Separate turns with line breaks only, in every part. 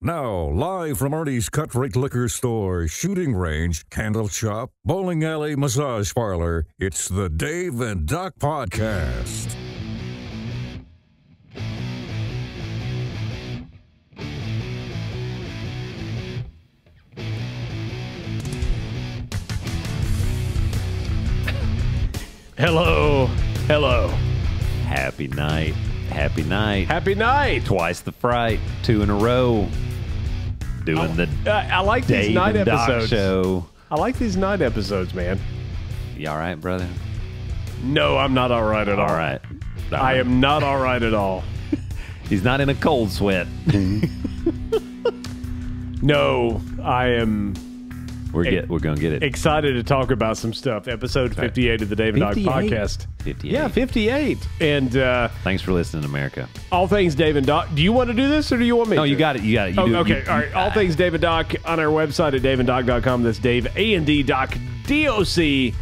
Now, live from Artie's Cut Rate Liquor Store, shooting range, candle shop, bowling alley, massage parlor, it's the Dave and Doc Podcast.
Hello.
Happy night. Happy night.
Happy night.
Twice the fright. 2 in a row. Doing the
I like these
Dave
night
and Doc
episodes.
show.
I like these night episodes, man.
You all right, brother?
No, I'm not all right at all.
All right.
I am not all right at all.
He's not in a cold sweat.
No, I am
We're going to get it.
excited to talk about some stuff. Episode 58 of the Dave and Doc
58?
Podcast.
58.
Yeah, 58. And
Thanks for listening, America.
all things Dave and Doc. Do you want to do this or do you want me
No,
to?
you got it. You got it. You
Oh,
do,
okay,
you-
all right. All things Dave and Doc on our website at daveanddoc.com. That's Dave A&D Doc DOC.com.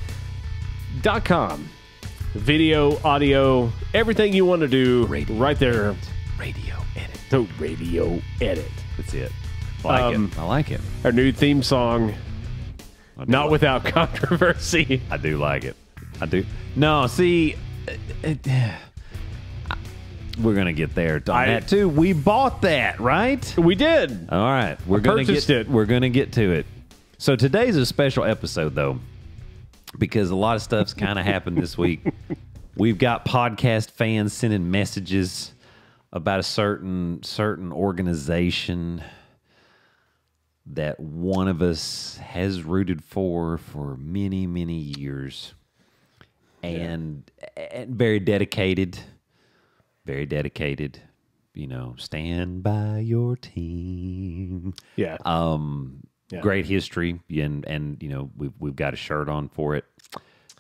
Video, audio, everything you want to do right there.
Radio edit.
So radio edit.
That's it. I like it.
Our new theme song,
I do
not
like-
without controversy.
I do like it. I do. No, see, we're going to get there on that too. We bought that, right?
We did.
All right, we're going to
purchased
get
it.
We're going to get to it. So today's a special episode, though, because a lot of stuff's kind of happened this week. We've got podcast fans sending messages about a certain organization that one of us has rooted for many, many years, and very dedicated. Very dedicated. You know, stand by your team.
Yeah. Yeah.
Great history, and you know we've got a shirt on for it.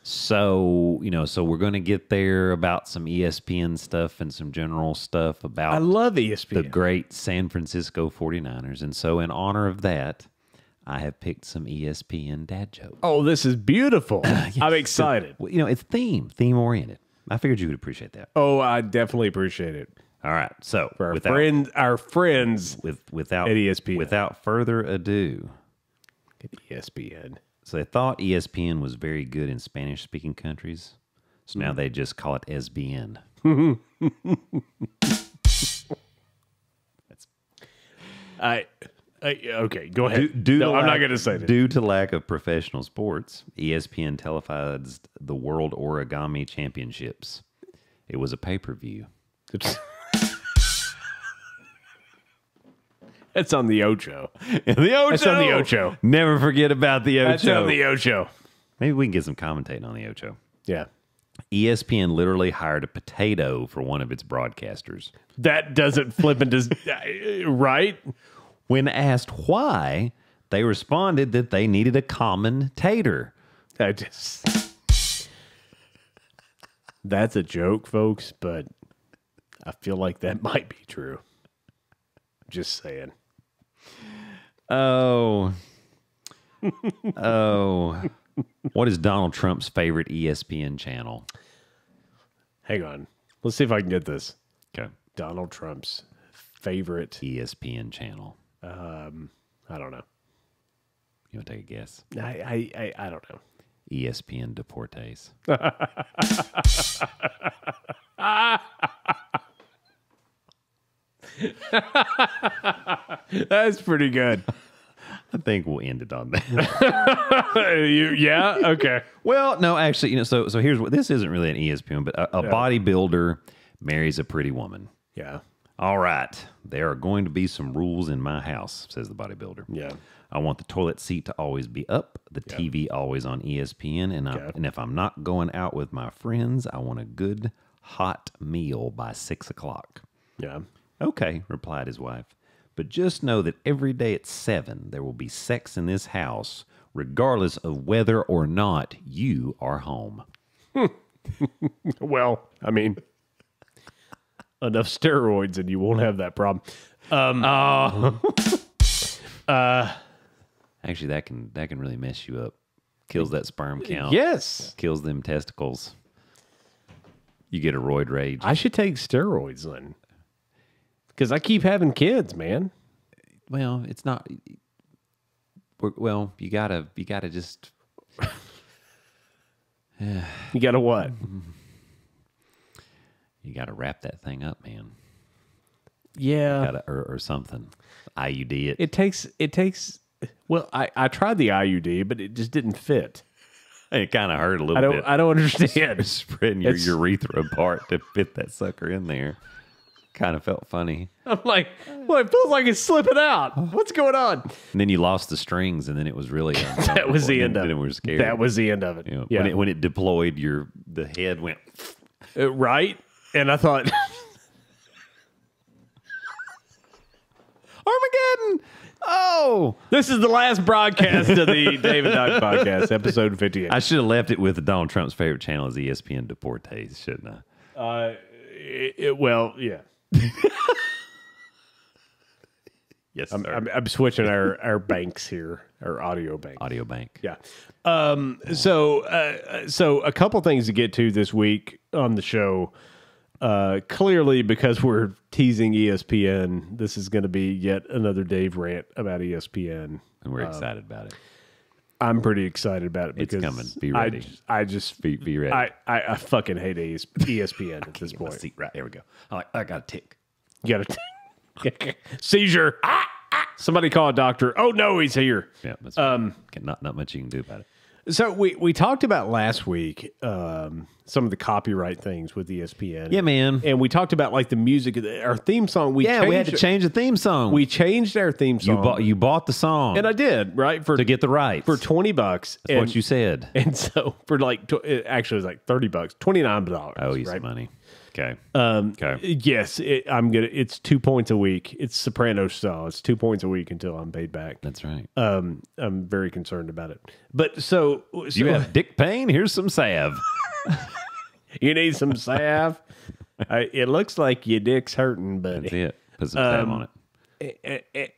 So so we're going to get there about some ESPN stuff and some general stuff about
I love ESPN.
the great San Francisco 49ers. And so in honor of that, I have picked some ESPN dad jokes.
Oh, this is beautiful. I'm excited.
Well, it's theme oriented. I figured you would appreciate that.
Oh, I definitely appreciate it.
All right, so
For our friends
without
at ESPN.
without further ado.
at ESPN.
So they thought ESPN was very good in Spanish-speaking countries, so now they just call it SBN.
Okay, go ahead.
I'm
I'm not going to say that.
Due to lack of professional sports, ESPN televised the World Origami Championships. It was a pay-per-view.
That's on the Ocho.
The Ocho.
That's on the Ocho.
Never forget about the Ocho.
That's on the Ocho.
Maybe we can get some commentating on the Ocho.
Yeah.
ESPN literally hired a potato for one of its broadcasters.
That doesn't flip into... right?
When asked why, they responded that they needed a common tater.
That's a joke, folks, but I feel like that might be true. Just saying.
Oh. What is Donald Trump's favorite ESPN channel?
Hang on. Let's see if I can get this.
Okay.
Donald Trump's favorite...
ESPN channel.
I don't know.
You want to take a guess?
I don't know.
ESPN Deportes.
That's pretty good.
I think we'll end it on that.
Yeah? Okay.
Well, no, actually, so here's what this isn't really an ESPN, but a bodybuilder marries a pretty woman.
Yeah.
All right, there are going to be some rules in my house, says the bodybuilder.
Yeah.
I want the toilet seat to always be up, the TV always on ESPN, and if I'm not going out with my friends, I want a good hot meal by 6 o'clock.
Yeah.
Okay, replied his wife. But just know that every day at 7, there will be sex in this house, regardless of whether or not you are home.
Well, I mean, enough steroids and you won't have that problem.
Actually, that can really mess you up. Kills that sperm count.
Yes.
Kills them testicles. You get a roid rage.
I should take steroids then. Because I keep having kids, man.
Well, it's not. Well, you gotta just.
You gotta what?
You gotta wrap that thing up, man.
Yeah,
or something. IUD it.
It takes. Well, I tried the IUD, but it just didn't fit.
It kind of hurt a little bit.
I don't understand.
Spreading your urethra apart to fit that sucker in there. Kind of felt funny.
I'm like, well, it feels like it's slipping out. What's going on?
And then you lost the strings, and then it was really
that was the end of it.
Then we were scared.
That was the end of it.
You know,
yeah.
When it deployed, the head went
right, and I thought,
Armageddon. Oh,
this is the last broadcast of the David Doc podcast, episode 58.
I should have left it with Donald Trump's favorite channel is ESPN Deportes, shouldn't I?
Well, yeah.
Yes, sir.
I'm switching our banks here, our audio bank.
Audio bank.
Yeah. So a couple things to get to this week on the show. Clearly, because we're teasing ESPN, this is going to be yet another Dave rant about ESPN,
and we're excited about it.
I'm pretty excited about it because
it's coming. Be ready.
I just
be ready.
I fucking hate ESPN at this point.
See, right there we go. I got a tick.
You got a seizure. Somebody call a doctor. Oh no, he's here.
Yeah, that's not much you can do about it.
So we talked about last week some of the copyright things with ESPN.
Yeah, man.
And we talked about like the music, our theme song.
We had to change the theme song.
We changed our theme song.
You bought the song,
and I did right
to get the rights
for $20.
That's what you said.
And so for like actually it was like $30, $29.
Oh, you
right?
some money. Okay.
Okay. Yes, it's 2 points a week. It's Sopranos style. It's 2 points a week until I'm paid back.
That's right.
I'm very concerned about it. But so
you have dick pain? Here's some salve.
You need some salve? It looks like your dick's hurting, buddy.
That's it. Put some salve on it.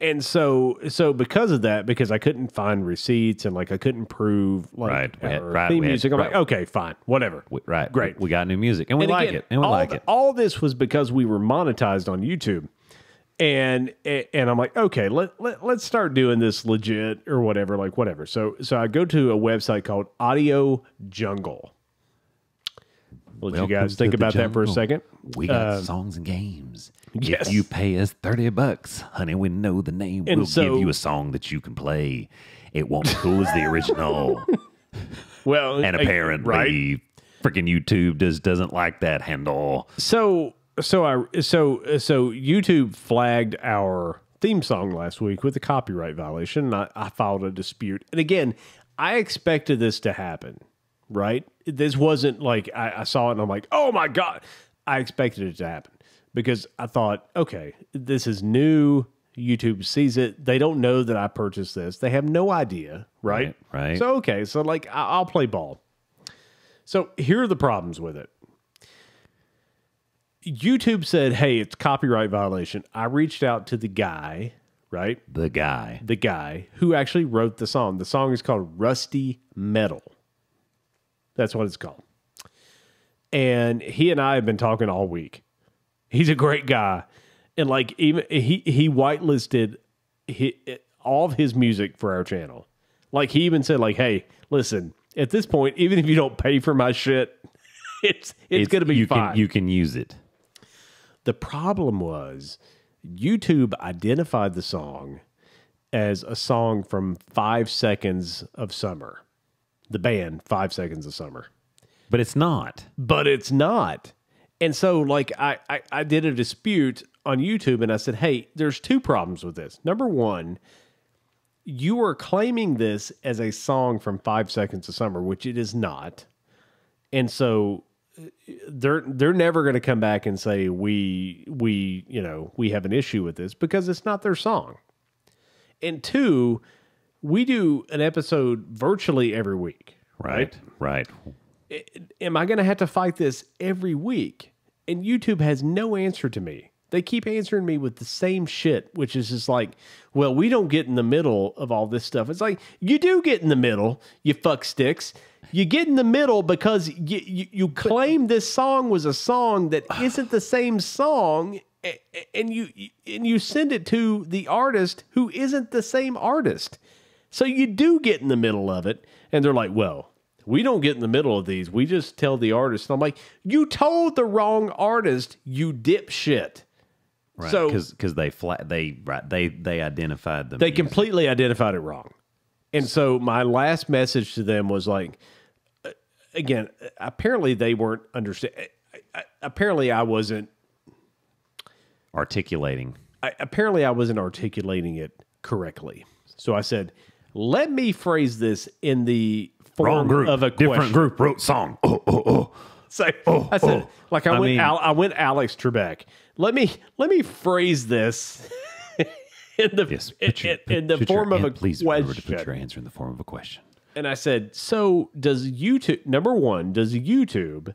And so because of that, because I couldn't find receipts and like I couldn't prove like theme music, I'm like, okay, fine, whatever. Great.
We got new music and we like it. And we like it.
All this was because we were monetized on YouTube. And I'm like, okay, let's start doing this legit or whatever, like whatever. So I go to a website called Audio Jungle. Let you guys think about that for a second.
We got songs and games.
Yes.
If you pay us $30, honey, we know the name. We'll give you a song that you can play. It won't be cool as the original.
Well,
and apparently, freaking YouTube doesn't like that handle.
So YouTube flagged our theme song last week with a copyright violation, and I filed a dispute. And again, I expected this to happen, right? This wasn't like I saw it and I'm like, oh my God. I expected it to happen because I thought, okay, this is new. YouTube sees it. They don't know that I purchased this. They have no idea, right?
Right.
So, okay. So like I'll play ball. So here are the problems with it. YouTube said, hey, it's copyright violation. I reached out to the guy, right?
The guy
who actually wrote the song. The song is called Rusty Metal. That's what it's called. And he and I have been talking all week. He's a great guy. And like even he whitelisted all of his music for our channel. Like he even said like, hey, listen, at this point, even if you don't pay for my shit, it's going to be fine.
You can use it.
The problem was YouTube identified the song as a song from 5 Seconds of Summer. The band 5 Seconds of Summer.
But it's not.
And so like I did a dispute on YouTube and I said, hey, there's two problems with this. Number one, you are claiming this as a song from 5 Seconds of Summer, which it is not. And so they're never going to come back and say we have an issue with this because it's not their song. And two, we do an episode virtually every week, right?
Right.
Am I going to have to fight this every week? And YouTube has no answer to me. They keep answering me with the same shit, which is just like, well, we don't get in the middle of all this stuff. It's like, you do get in the middle, you fuck sticks. You get in the middle because you claim this song was a song that isn't the same song, and you send it to the artist who isn't the same artist. So you do get in the middle of it, and they're like, well, we don't get in the middle of these. We just tell the artist. And I'm like, you told the wrong artist, you dipshit.
Right,
so
because they identified them.
They completely identified it wrong. And so my last message to them was like, again, apparently they weren't understanding. Apparently I wasn't
articulating.
Apparently I wasn't articulating it correctly. So I said, let me phrase this in the form of a question.
Different group wrote song.
So I said, I went Alex Trebek. Let me phrase this in the form of a
please
question.
Remember to put your answer in the form of a question.
And I said, so does YouTube, number one, does YouTube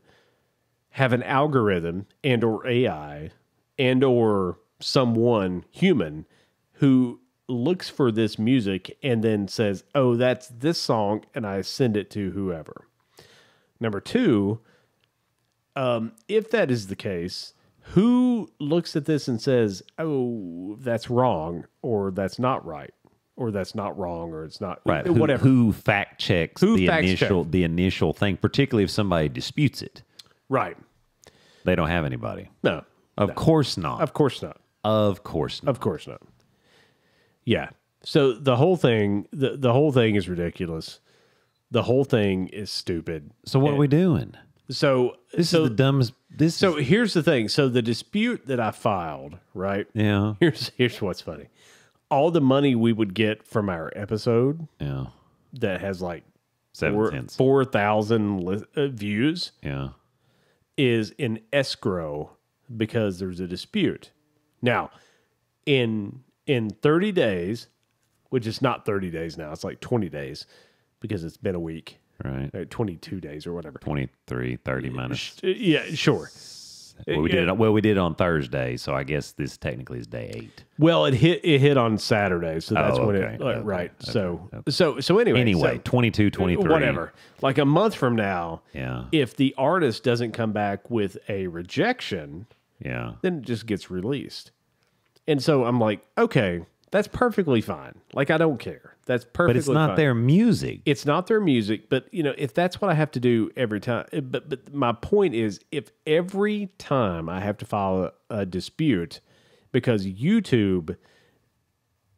have an algorithm and or AI and or someone human who looks for this music and then says, oh, that's this song, and I send it to whoever? Number two, if that is the case, who looks at this and says, oh, that's wrong, or that's not right, or that's not wrong, or it's not
right?
Whatever.
Who fact checks the initial thing, particularly if somebody disputes it?
Right.
They don't have anybody.
No.
Of course not.
Of course not.
Of course not.
Of course not. Yeah. So the whole thing, the whole thing is ridiculous. The whole thing is stupid.
So what are we doing?
So
this is the dumbest.
So here's the thing. So the dispute that I filed, right?
Yeah.
Here's what's funny. All the money we would get from our episode,
yeah,
that has like
4,000
views,
yeah,
is in escrow because there's a dispute. Now, in 30 days, which is not 30 days now, it's like 20 days because it's been a week.
Right.
22 days or whatever.
23, 30 minus.
Yeah, sure.
Well, we did it on Thursday, so I guess this technically is day 8.
Well, it hit on Saturday, so that's when it right.
Okay.
So anyway,
22, 23.
Whatever. Like a month from now,
yeah,
if the artist doesn't come back with a rejection,
yeah,
then it just gets released. And so I'm like, okay, that's perfectly fine. Like, I don't care. That's perfectly fine.
But it's not their music.
It's not their music. But, if that's what I have to do every time. But my point is, if every time I have to file a dispute because YouTube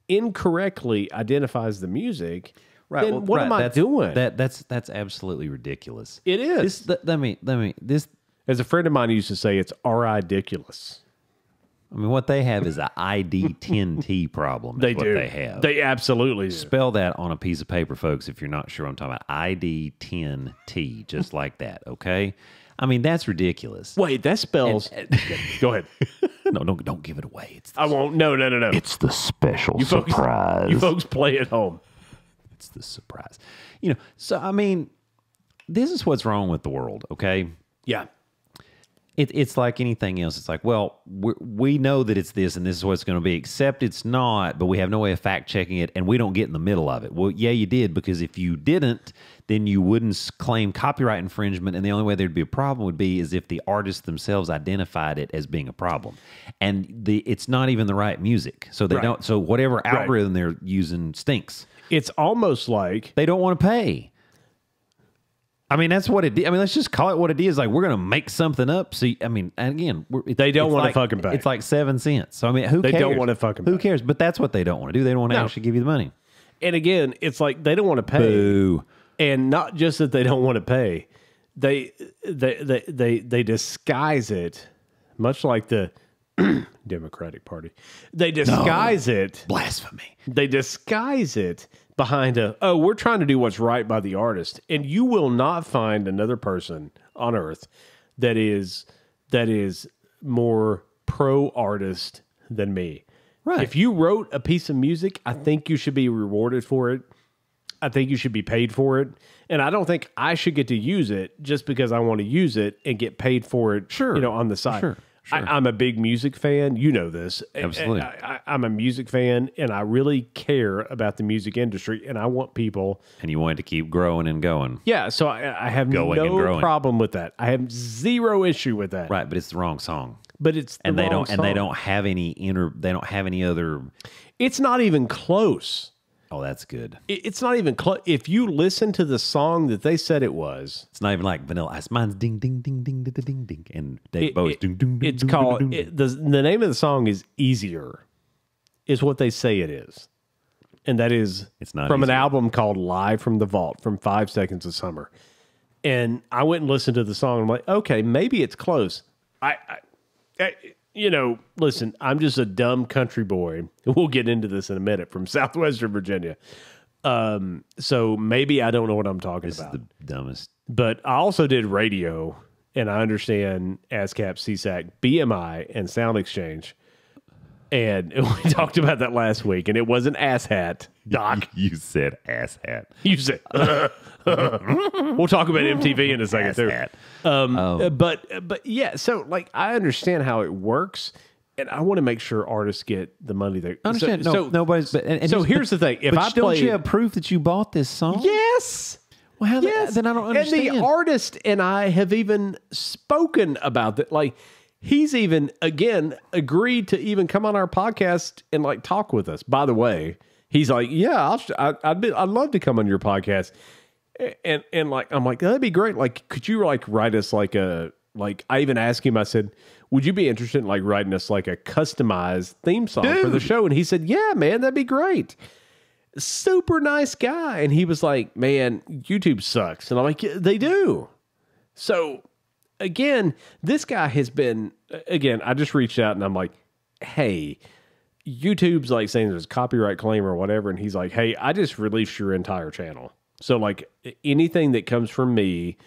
incorrectly identifies the music, right? Then what am I doing?
That's absolutely ridiculous.
It is.
This.
As a friend of mine used to say, it's ridiculous.
I mean, what they have is an ID10T problem.
They do.
They have.
They absolutely do.
Spell that on a piece of paper, folks, if you're not sure what I'm talking about. ID10T, just like that, okay? I mean, that's ridiculous.
Wait, that spells... Go ahead.
No, don't give it away.
I won't. No.
It's the special surprise.
You folks play at home.
It's the surprise. So, I mean, this is what's wrong with the world, okay?
Yeah.
It's like anything else. It's like, well, we know that it's this and this is what it's going to be, except it's not, but we have no way of fact checking it and we don't get in the middle of it. Well, yeah, you did, because if you didn't, then you wouldn't claim copyright infringement, and the only way there'd be a problem would be is if the artists themselves identified it as being a problem. And it's not even the right music. So they don't, so whatever algorithm they're using stinks.
It's almost like
they don't want to pay. I mean, that's what it is. I mean, let's just call it what it is. Like, we're going to make something up. So, I mean, again,
they don't want to fucking pay.
It's like 7 cents. So, I mean, who cares?
They don't want to fucking pay.
Who cares? But that's what they don't want to do. They don't want to actually give you the money.
And again, it's like they don't want to pay.
Boo.
And not just that they don't want to pay. They disguise it, much like the Democratic Party. They disguise it.
Blasphemy.
They disguise it behind we're trying to do what's right by the artist. And you will not find another person on earth that is more pro-artist than me.
Right.
If you wrote a piece of music, I think you should be rewarded for it. I think you should be paid for it. And I don't think I should get to use it just because I want to use it and get paid for it, on the side.
Sure.
I'm a big music fan. You know this.
Absolutely.
I'm a music fan, and I really care about the music industry, and I want people...
And you want it to keep growing and going.
Yeah, so I have no problem with that. I have zero issue with that.
Right, but it's the wrong song.
But it's the
and they
wrong
don't and they
song.
don't have any they don't have any other.
It's not even close.
Oh, that's good.
It's not even close. If you listen to the song that they said it was,
It's not even like Vanilla Ice. Mine's ding ding ding ding ding ding ding, and Dave Bowie's ding ding ding.
it's called the name of the song is Easier, is what they say it is, and that is
It's not
from an
easier.
album called Live from the Vault from 5 Seconds of Summer. And I went and listened to the song. I'm like, okay, maybe it's close. I listen, I'm just a dumb country boy. We'll get into this in a minute from Southwestern Virginia. So maybe I don't know what I'm talking
This
about.
is the dumbest.
But I also did radio, and I understand ASCAP, CSAC, BMI, and Sound Exchange. And we talked about that last week, and it was an asshat, Doc.
You said ass hat.
You said, we'll talk about MTV in a second, too.
Hat.
But yeah, so like I understand how it works, and I want to make sure artists get the money they
I understand.
So,
Nobody's. But, and
so here's the thing: if
but
I
don't
play,
you have proof that you bought this song?
yes,
Well, how
yes,
then I don't understand.
And the artist and I have even spoken about that. Like he's even again agreed to even come on our podcast and like talk with us. By the way, he's like, yeah, I'd love to come on your podcast. And like I'm like, that'd be great. Like, could you like write us like a like? I even asked him. I said, would you be interested in like writing us like a customized theme song for the show? And he said, yeah, man, that'd be great. Super nice guy. And he was like, man, YouTube sucks. And I'm like, yeah, they do. So again, this guy has been again. I just reached out and I'm like, hey. YouTube's like saying there's a copyright claim or whatever, and he's like, hey, I just released your entire channel. So like anything that comes from me,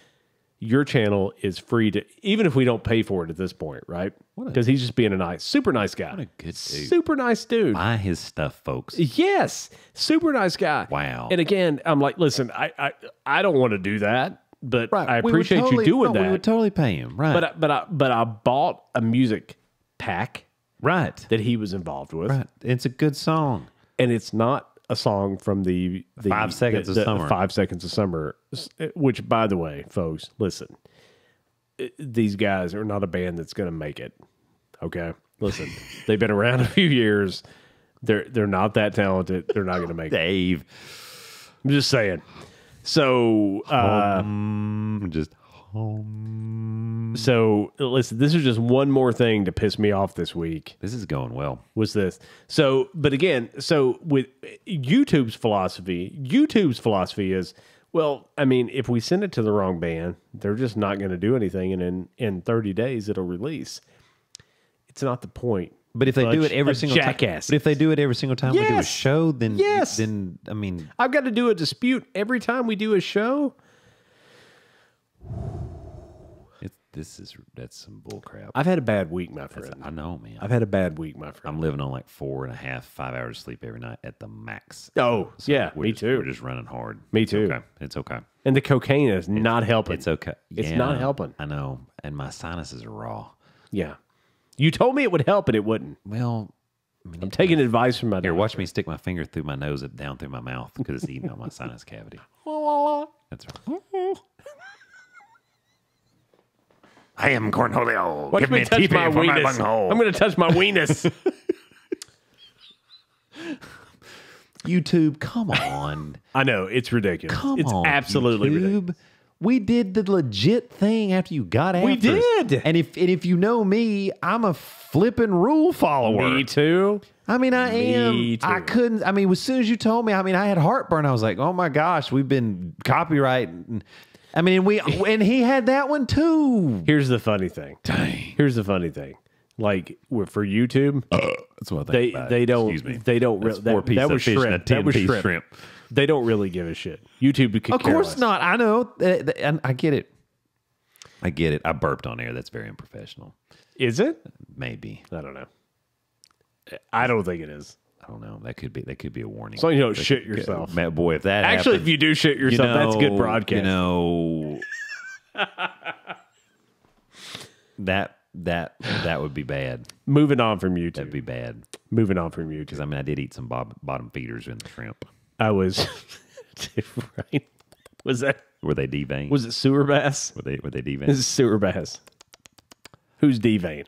your channel is free to, even if we don't pay for it at this point, right? Because he's just being a super nice guy.
What a good dude.
Super nice dude.
Buy his stuff, folks.
Yes, super nice guy.
Wow.
And again, I'm like, listen, I don't want to do that, but
Right.
I
We would
appreciate
totally-
you doing
no,
that.
We would totally pay him. Right.
But I bought a music pack
right.
that he was involved with.
Right. It's a good song.
And it's not a song from the
5 Seconds of Summer.
5 Seconds of Summer, which, by the way, folks, listen, these guys are not a band that's going to make it. Okay, listen, they've been around a few years. They're not that talented. They're not going to make it.
Dave.
I'm just saying. So,
Just home.
so listen, this is just one more thing to piss me off this week.
This is going well.
Was this so? But again, so with YouTube's philosophy is, well, I mean, if we send it to the wrong band, they're just not going to do anything, and in 30 days it'll release. It's not the point.
But if they do it every single time,
jackass.
but if they do it every single time we do a
Yes.
show, then
Yes.
then I mean,
I've got to do a dispute every time we do a show.
that's some bull crap.
I've had a bad week, my friend.
I know, man.
I've had a bad week, my friend.
I'm living on like 4.5, 5 hours of sleep every night at the max.
Oh, yeah, me too.
We're just running hard.
Me
It's
too.
okay. It's okay.
And the cocaine is not helping.
It's okay.
It's
Yeah,
not helping.
I know. And my sinuses are raw.
Yeah. You told me it would help, and it wouldn't.
Well, I mean,
I'm taking advice from my
here,
doctor.
watch me stick my finger through my nose and down through my mouth because it's eating on my sinus cavity. That's right. I am Cornholio.
Watch me touch my weenus. I'm going to touch my weenus.
YouTube, come on.
I know. It's ridiculous. It's
on,
absolutely
YouTube.
ridiculous.
We did the legit thing after you got after
We
us.
did.
And if you know me, I'm a flipping rule follower.
Me too.
I mean, I am.
Me too.
I couldn't. I mean, as soon as you told me, I mean, I had heartburn. I was like, oh my gosh, we've been copyright. I mean, and he had that one too.
Here's the funny thing.
Dang.
Here's the funny thing. Like for YouTube,
That's what I think about it.
they don't
Excuse me.
they don't
That's
really
4 pieces
that
of
was
fish and a
shrimp. That was
10-piece
shrimp.
shrimp.
They don't really give a shit. YouTube could
Of
care
course
less.
not. I know. And I get it. I get it. I burped on air. That's very unprofessional.
Is it?
Maybe.
I don't know. I don't think it is.
I don't know. That could be a warning.
As long as you don't shit yourself.
Man, boy, if that
Actually,
happens,
if you do shit yourself, that's good broadcast.
You know, that would be bad.
Moving on from YouTube.
That'd be bad.
Moving on from YouTube.
Because I mean, I did eat some bottom feeders in the shrimp.
I was right. Was
Were they deveined?
it sewer bass?
Were they deveined?
This is sewer bass. Who's deveined?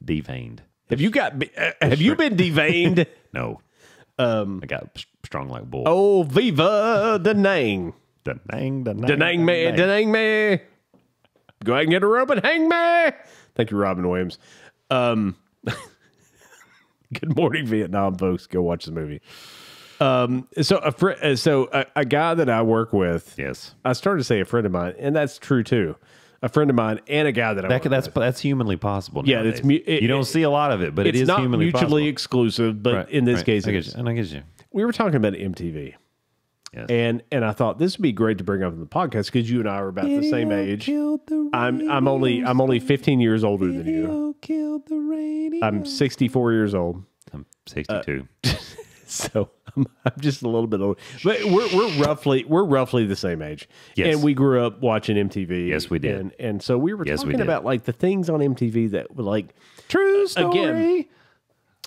Deveined.
Have you been deveined?
No. I got strong like bull.
Oh, viva the nang.
Da nang,
Da nang me, da nang me. Go ahead and get a rope and hang me. Thank you, Robin Williams. Good Morning Vietnam, folks. Go watch the movie. So a guy that I work with.
Yes.
I started to say a friend of mine, and that's true too. A friend of mine and a guy that I work with.
That's humanly possible.
Yeah,
nowadays. You don't see a lot of it, but it is
not
humanly
mutually
possible.
exclusive. But in this case,
I get you.
we were talking about MTV.
Yes.
And I thought this would be great to bring up in the podcast because you and I are about the same age. I'm only 15 years older than you. I'm 64 years old.
I'm 62.
So I'm just a little bit older. But we're roughly the same age.
Yes.
And we grew up watching MTV.
Yes, we did.
And so we were talking about like the things on MTV that were like
True story.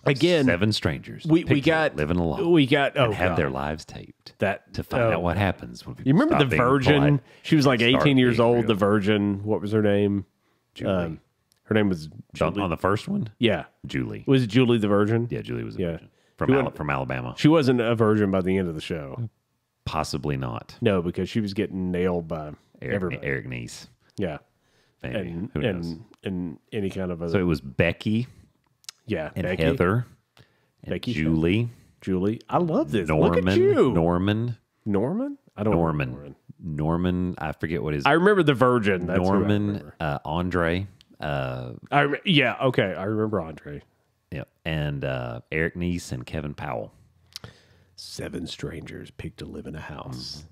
Again,
7 strangers.
we got
living alone.
We got
and have their lives taped
to
find out what happens when people
You remember
stop
the
being
Virgin?
polite,
She was like 18 years
being
old.
real.
The Virgin. What was her name?
Julie.
Her name was Julie.
On the first one,
Yeah.
Julie.
Was it Julie the Virgin?
Yeah, Julie was a
Yeah.
virgin
She wasn't-
from Alabama.
She wasn't a virgin by the end of the show.
Possibly not.
No, because she was getting nailed by everybody.
Eric Nies.
Yeah.
Maybe.
And,
Who knows?
and any kind of a...
So it was Becky
yeah.
and
Becky.
Heather and
Becky,
Julie.
Julie. I love this.
Norman.
Look at you.
Norman.
I don't remember
Norman. Norman. I forget what his.
I remember the Virgin. That's who I
Norman.
remember.
Andre.
Yeah, okay. I remember Andre.
Yeah, and Eric Nies and Kevin Powell.
7 strangers picked to live in a house.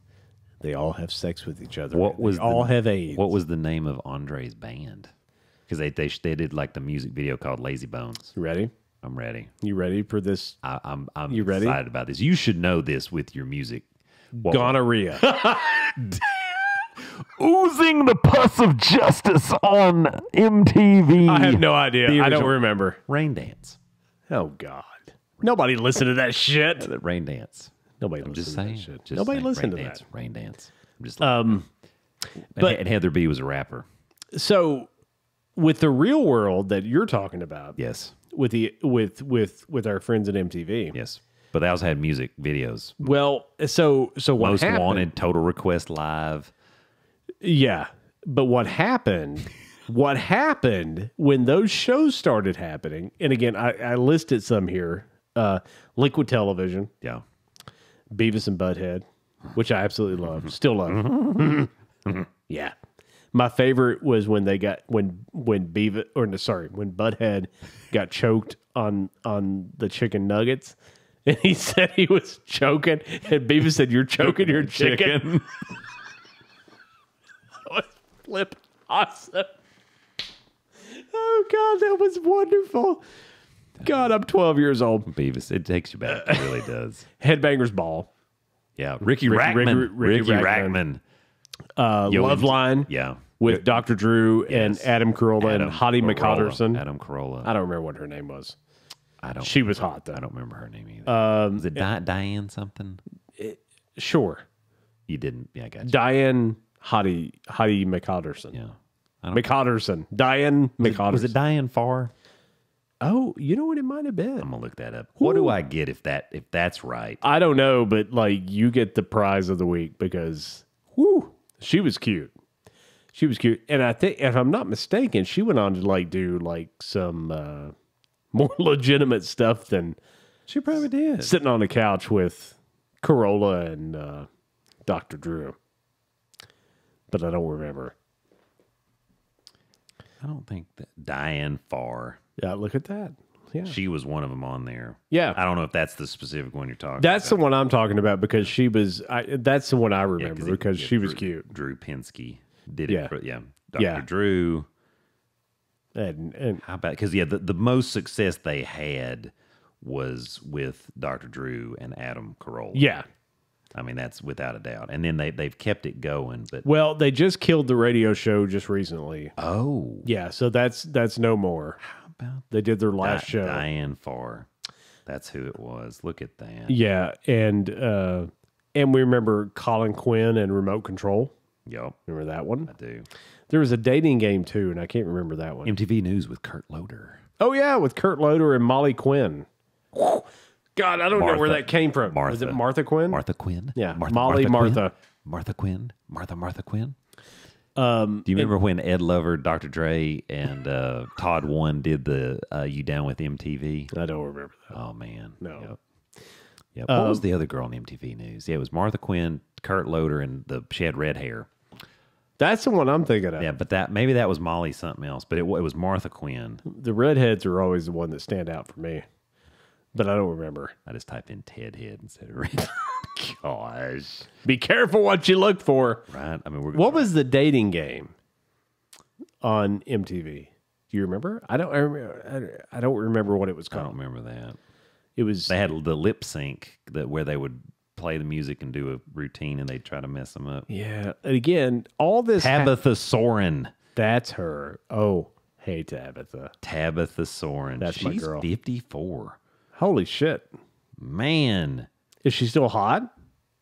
They all have sex with each other.
What was
they all have AIDS.
What was the name of Andre's band? Because they did like the music video called Lazy Bones.
You ready?
I'm ready.
You ready for this?
I'm
You ready?
excited about this. You should know this with your music.
Gonorrhea.
Oozing the pus of justice on MTV.
I have no idea.
The
I don't
original.
remember.
Rain Dance.
Oh, God. Nobody listened to that shit.
The Rain Dance.
Nobody
I'm
listened
just
to
saying.
that shit.
Just
Nobody
saying.
listened
Rain
to
Dance,
that.
Rain Dance. I'm just like,
but
and Heather B was a rapper.
so with the real world that you're talking about,
Yes.
with the with our friends at MTV.
Yes. But they also had music videos.
Well, so what
Most
happened?
Wanted, Total Request Live.
Yeah. But what happened? What happened when those shows started happening? And again, I listed some here. Liquid Television,
Yeah.
Beavis and Butthead, which I absolutely love. Still love. Yeah. My favorite was when they got when Beavis when Butthead got choked on the chicken nuggets. And he said he was choking, and Beavis said, "You're choking your chicken." That was flipping awesome. Oh God, that was wonderful. God, I'm 12 years old.
Beavis. It takes you back. It really does.
Headbangers Ball.
Yeah. Ricky
Ricky
Rackman.
Love Line
Yeah.
with Dr. Drew and
Yes.
Adam Carolla and Hottie McCotterson.
Adam Carolla.
I don't remember what her name was.
I don't.
She was hot, though.
I don't remember her name either. Was it Diane something?
Sure.
You didn't. Yeah, I got you.
Diane Hottie McCotterson.
Yeah. I don't,
McCotterson. Diane McCotterson.
was it Diane Farr?
Oh, you know what it might have been.
I'm gonna look that up. What do I get if that's right?
I don't know, but like you get the prize of the week because whoo, she was cute. She was cute. And I think if I'm not mistaken, she went on to like do like some more legitimate stuff than
She probably did.
sitting on the couch with Corolla and Dr. Drew. But I don't remember.
I don't think that Diane Farr.
Yeah, look at that. Yeah.
She was one of them on there.
Yeah.
I don't know if that's the specific one you're talking
That's
about.
the one I'm talking about because she was. That's the one I remember because she was
Drew,
cute.
Drew Pinsky did
Yeah.
it. For, yeah. Dr.
Yeah.
Drew.
And
How about, because, yeah, the most success they had was with Dr. Drew and Adam Carolla.
yeah.
I mean, that's without a doubt. And then they've kept it going. But
Well, they just killed the radio show just recently.
oh,
Yeah, so that's no more.
how about
They did their last show.
Diane Farr? That's who it was. Look at that.
Yeah, and we remember Colin Quinn and Remote Control.
Yep,
Remember that one?
I do.
There was a dating game too, and I can't remember that one.
MTV News with Kurt Loder.
Oh yeah, with Kurt Loder and Molly Quinn. God, I don't know where that came from. Was it Martha Quinn?
Martha Quinn.
Yeah,
Martha
Martha.
Martha Quinn. Martha Quinn. Do you remember when Ed Lover, Dr. Dre, and Todd One did the "You Down with MTV"?
I don't remember that.
Oh man,
No.
Yep. Yep. What was the other girl on MTV News? Yeah, it was Martha Quinn, Kurt Loder, and she had red hair.
That's the one I'm thinking of.
Yeah, but maybe that was Molly something else, but it was Martha Quinn.
The redheads are always the one that stand out for me, but I don't remember.
I just typed in Ted Head instead of red. Gosh,
be careful what you look for.
Right? I mean,
what was the dating game on MTV? Do you remember? I don't remember what it was
I
called.
don't remember that.
It was
They had the lip sync where they would play the music and do a routine, and they'd try to mess them up.
yeah. Again, all this
Tabitha Soren.
that's her. Oh, hey Tabitha.
Tabitha Soren.
That's my
She's
girl.
54.
Holy shit.
Man,
Is she still hot?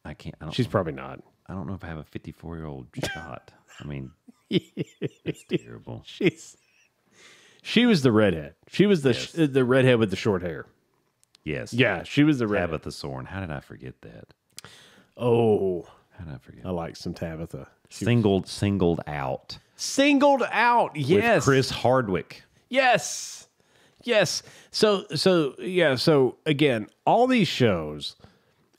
I can't.
She's probably not.
I don't know if I have a 54-year-old shot. I mean, it's terrible.
She was the redhead. She was the redhead with the short hair.
Yes.
Yeah, she was the redhead.
Tabitha Soren. How did I forget that?
Oh,
How did I forget?
I like some Tabitha.
Singled out.
Singled out. Yes.
With Chris Hardwick.
Yes. Yes. So again, all these shows,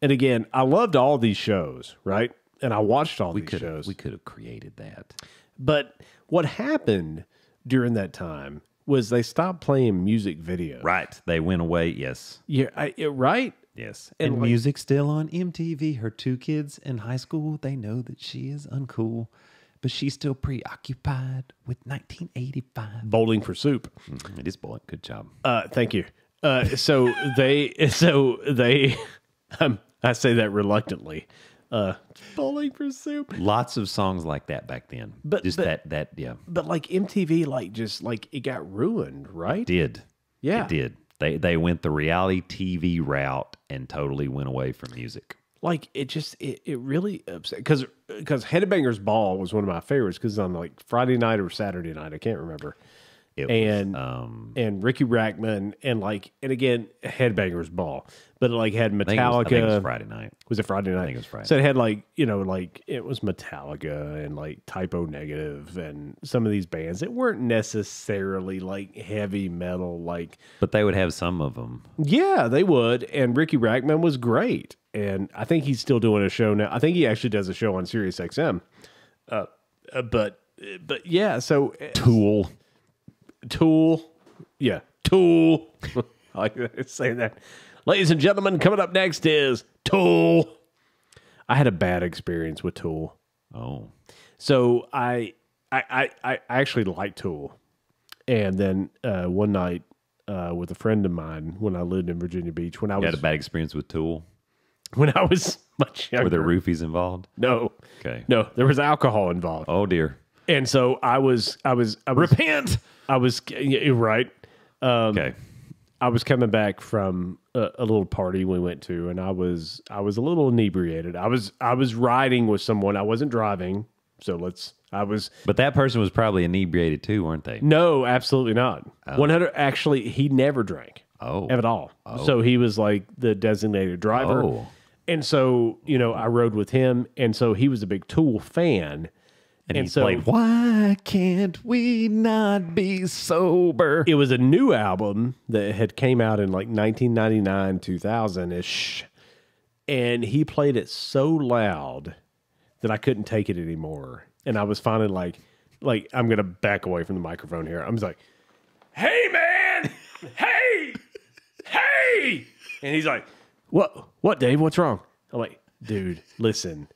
and again, I loved all these shows, right? And I watched all these shows.
We could have created that.
But what happened during that time was they stopped playing music videos.
Right. They went away. Yes.
Yeah, right?
Yes.
And
And
like-
music's still on MTV. Her two kids in high school, they know that she is uncool, but she's still preoccupied with 1985.
Bowling for Soup.
It is boy. Good job.
Thank you. So they, I say that reluctantly. Bowling for Soup.
Lots of songs like that back then.
But-
just
but-
that yeah.
But like MTV, like it got ruined, right?
Did.
Yeah.
It did. They went the reality TV route and totally went away from music.
Like it really upset because Headbangers Ball was one of my favorites because on like Friday night or Saturday night, I can't remember.
It
And
was,
and Ricky Rackman and again Headbangers Ball, but it like had
I
Metallica.
think it was Friday night.
Was it Friday night?
I think it was Friday.
So it had it was Metallica and like Typo Negative and some of these bands that weren't necessarily like heavy metal. Like,
But they would have some of them.
yeah, they would. And Ricky Rackman was great. And I think he's still doing a show now. I think he actually does a show on Sirius XM. But yeah, so Tool. Yeah, Tool. I like to say that. Ladies and gentlemen, coming up next is Tool. I had a bad experience with Tool.
Oh.
So I actually like Tool. And then one night with a friend of mine when I lived in Virginia Beach, when I
You had
was
a bad experience with Tool?
when I was much younger.
Were there roofies involved?
No.
Okay.
No, there was alcohol involved.
Oh, dear.
And so I was
Repent!
you're right.
Okay.
I was coming back from a little party we went to, and I was a little inebriated. I was riding with someone. I wasn't driving, so
But that person was probably inebriated too, weren't they?
No, absolutely not. 100. Actually, he never drank.
Oh.
At all. So he was like the designated driver.
Oh.
And so I rode with him, and so he was a big Tool fan.
And he
so
played, Why Can't We Not Be Sober?
it was a new album that had came out in like 1999, 2000-ish. And he played it so loud that I couldn't take it anymore. And I was finally like I'm going to back away from the microphone here. I was like, hey, man, hey. And he's like, what, Dave? What's wrong? I'm like, dude, listen.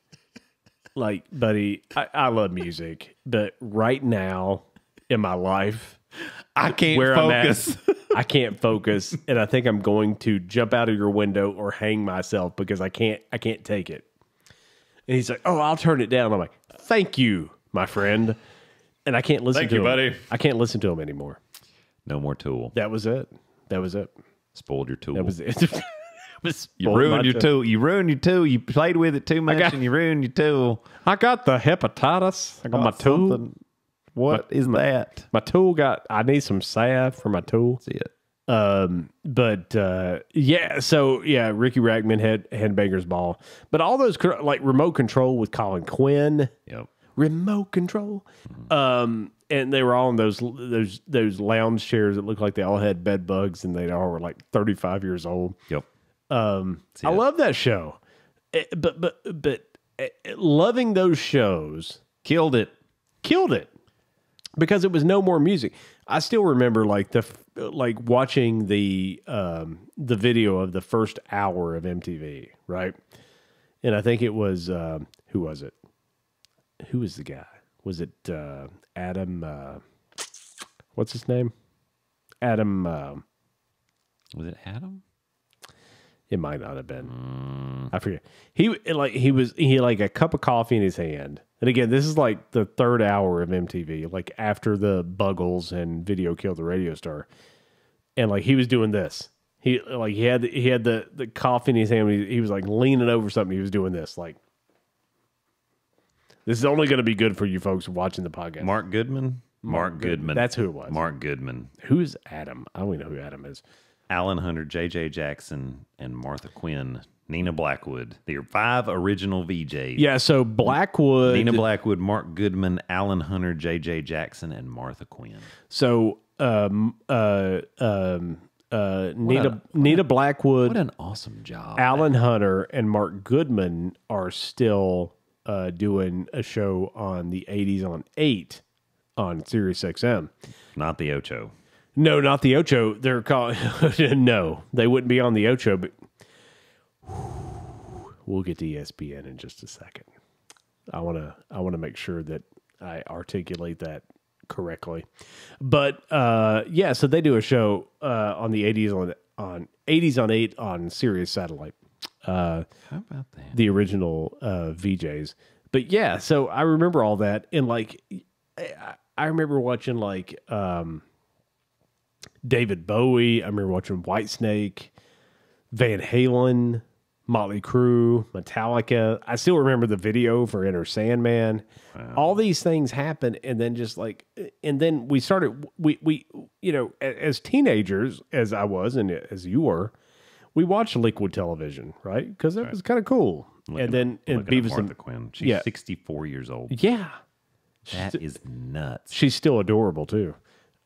Like, buddy, I love music, but right now in my life,
I can't
where
focus.
I'm at, I can't focus, and I think I'm going to jump out of your window or hang myself because I can't take it. And he's like, "Oh, I'll turn it down." I'm like, "Thank you, my friend," and I can't listen
Thank
to
you,
him.
buddy.
I can't listen to him anymore.
No more Tool.
That was it.
Spoiled your Tool.
That was it.
You ruined your Tool. You ruined your Tool. You played with it too much and you ruined your Tool.
I got the hepatitis. I got my Tool.
What is that?
My tool I need some salve for my tool.
See it.
Yeah, so yeah, Ricky Rackman Headbanger's Ball. But all those like Remote Control with Colin Quinn.
Yep.
Remote Control. And they were all in those lounge chairs that looked like they all had bed bugs and they all were like 35 years old.
Yep.
I love that show. But loving those shows
Killed it.
Because it was no more music. I still remember like watching the video of the first hour of MTV, right? And I think it was who was it? Who was the guy? Was it Adam? What's his name? Adam.
Was it Adam?
It might not have been. I forget. He had like a cup of coffee in his hand. And again, this is like the third hour of MTV, like after the Buggles and Video Killed the Radio Star. And like he was doing this. He had the coffee in his hand. He was like leaning over something. He was doing this. Like, this is only going to be good for you folks watching the podcast.
Mark Goodman? Mark Goodman.
That's who it was.
Mark Goodman.
Who's Adam? I don't even know who Adam is.
Alan Hunter, J.J. Jackson, and Martha Quinn. Nina Blackwood. There are 5 original VJs.
Yeah, so Blackwood.
Nina Blackwood, Mark Goodman, Alan Hunter, J.J. Jackson, and Martha Quinn.
So Nina Blackwood.
What an awesome job.
Alan Hunter and Mark Goodman are still doing a show on the 80s on 8 on Sirius XM.
Not the Ocho.
No, not the Ocho. They're called. No, they wouldn't be on the Ocho, but we'll get to ESPN in just a second. I want to make sure that I articulate that correctly. But yeah, so they do a show on the 80s on 80s on 8 on Sirius Satellite.
How about that?
The original VJs. But yeah, so I remember all that, and like I remember watching like David Bowie. I remember watching Whitesnake, Van Halen, Motley Crue, Metallica. I still remember the video for Enter Sandman. Wow. All these things happened, and then just like, and then we started. We you know, as teenagers, as I was, and as you were, we watched Liquid television, right? Because it was kind of cool. And Beavis and
Quinn. She's 64 years old.
Yeah,
that is nuts.
She's still adorable too.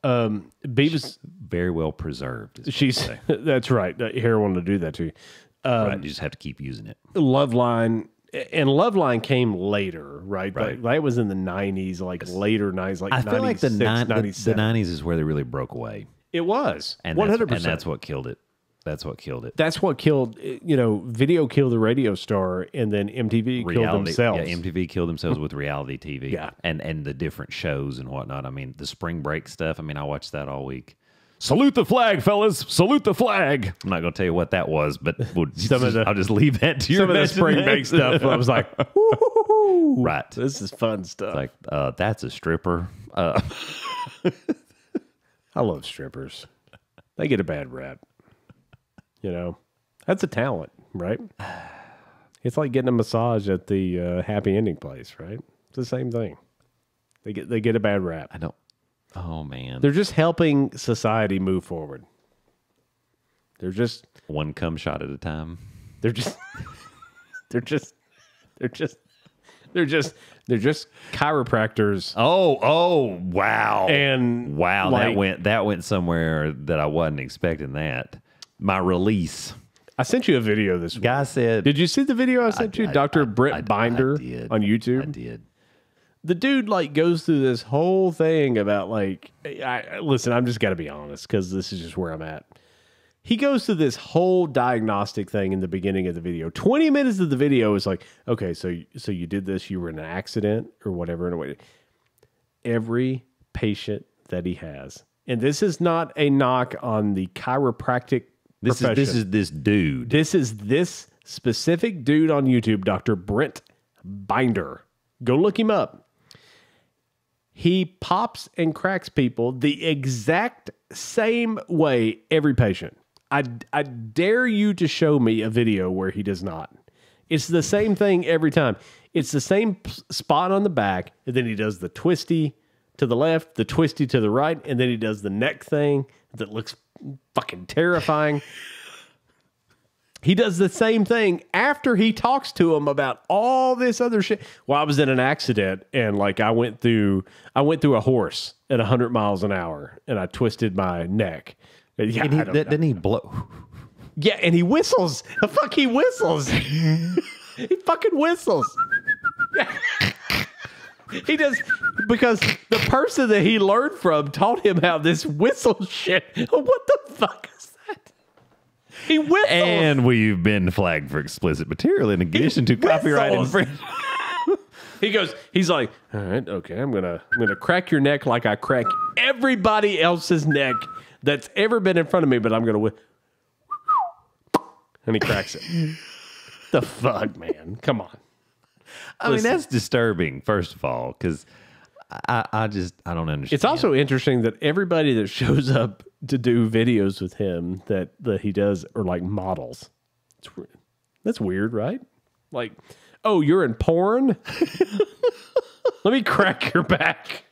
Beavis,
she's very well preserved.
She's that's right. Heroin to do that to you.
Right, you just have to keep using it.
Loveline, and Loveline came later, right? Right. That was in the 90s, like later 90s, like I feel like the
90s is where they really broke away.
It was,
and
100%.
And that's what killed it. That's what killed it.
That's what killed, you know, Video Killed the Radio Star, and then MTV killed themselves.
Yeah, MTV killed themselves with reality TV.
Yeah.
And the different shows and whatnot. I mean, the spring break stuff, I mean, I watched that all week. Salute the flag, fellas. Salute the flag. I'm not going to tell you what that was, but I'll just leave that to you.
Some of the spring break stuff, I was like, woo-hoo-hoo.
Right.
This is fun stuff.
It's like, that's a stripper.
I love strippers. They get a bad rap. You know, that's a talent, right? It's like getting a massage at the happy ending place, right? It's the same thing. They get a bad rap.
I don't. Oh man,
they're just helping society move forward. They're just
one cum shot at a time.
They're just chiropractors.
Oh wow.
And
wow, like, that went somewhere that I wasn't expecting that. My release.
I sent you a video this week.
Guy said,
did you see the video I sent you? Dr. Brett Binder on YouTube.
I did.
The dude like goes through this whole thing about like, listen, I'm just got to be honest because this is just where I'm at. He goes through this whole diagnostic thing in the beginning of the video. 20 minutes of the video is like, okay, so you did this, you were in an accident or whatever. In a way, every patient that he has, and this is not a knock on the chiropractic profession.
This is this dude.
This is this specific dude on YouTube, Dr. Brent Binder. Go look him up. He pops and cracks people the exact same way every patient. I dare you to show me a video where he does not. It's the same thing every time. It's the same spot on the back, and then he does the twisty to the left, the twisty to the right, and then he does the neck thing that looks fucking terrifying. He does the same thing after he talks to him about all this other shit. Well, I was in an accident and like I went through a horse at 100 miles an hour and I twisted my neck. Yeah,
Didn't he blow?
Yeah, and he whistles. The fuck, he whistles. He fucking whistles. He does, because the person that he learned from taught him how this whistle shit. What the fuck is that? He whistles.
And we've been flagged for explicit material in addition to copyright infringement.
He's like, all right, okay, I'm gonna crack your neck like I crack everybody else's neck that's ever been in front of me, but I'm gonna and he cracks it. The fuck, man? Come on.
I mean, that's disturbing, first of all, because I don't understand.
It's also interesting that everybody that shows up to do videos with him that he does are like models. That's weird, right? Like, oh, you're in porn? Let me crack your back.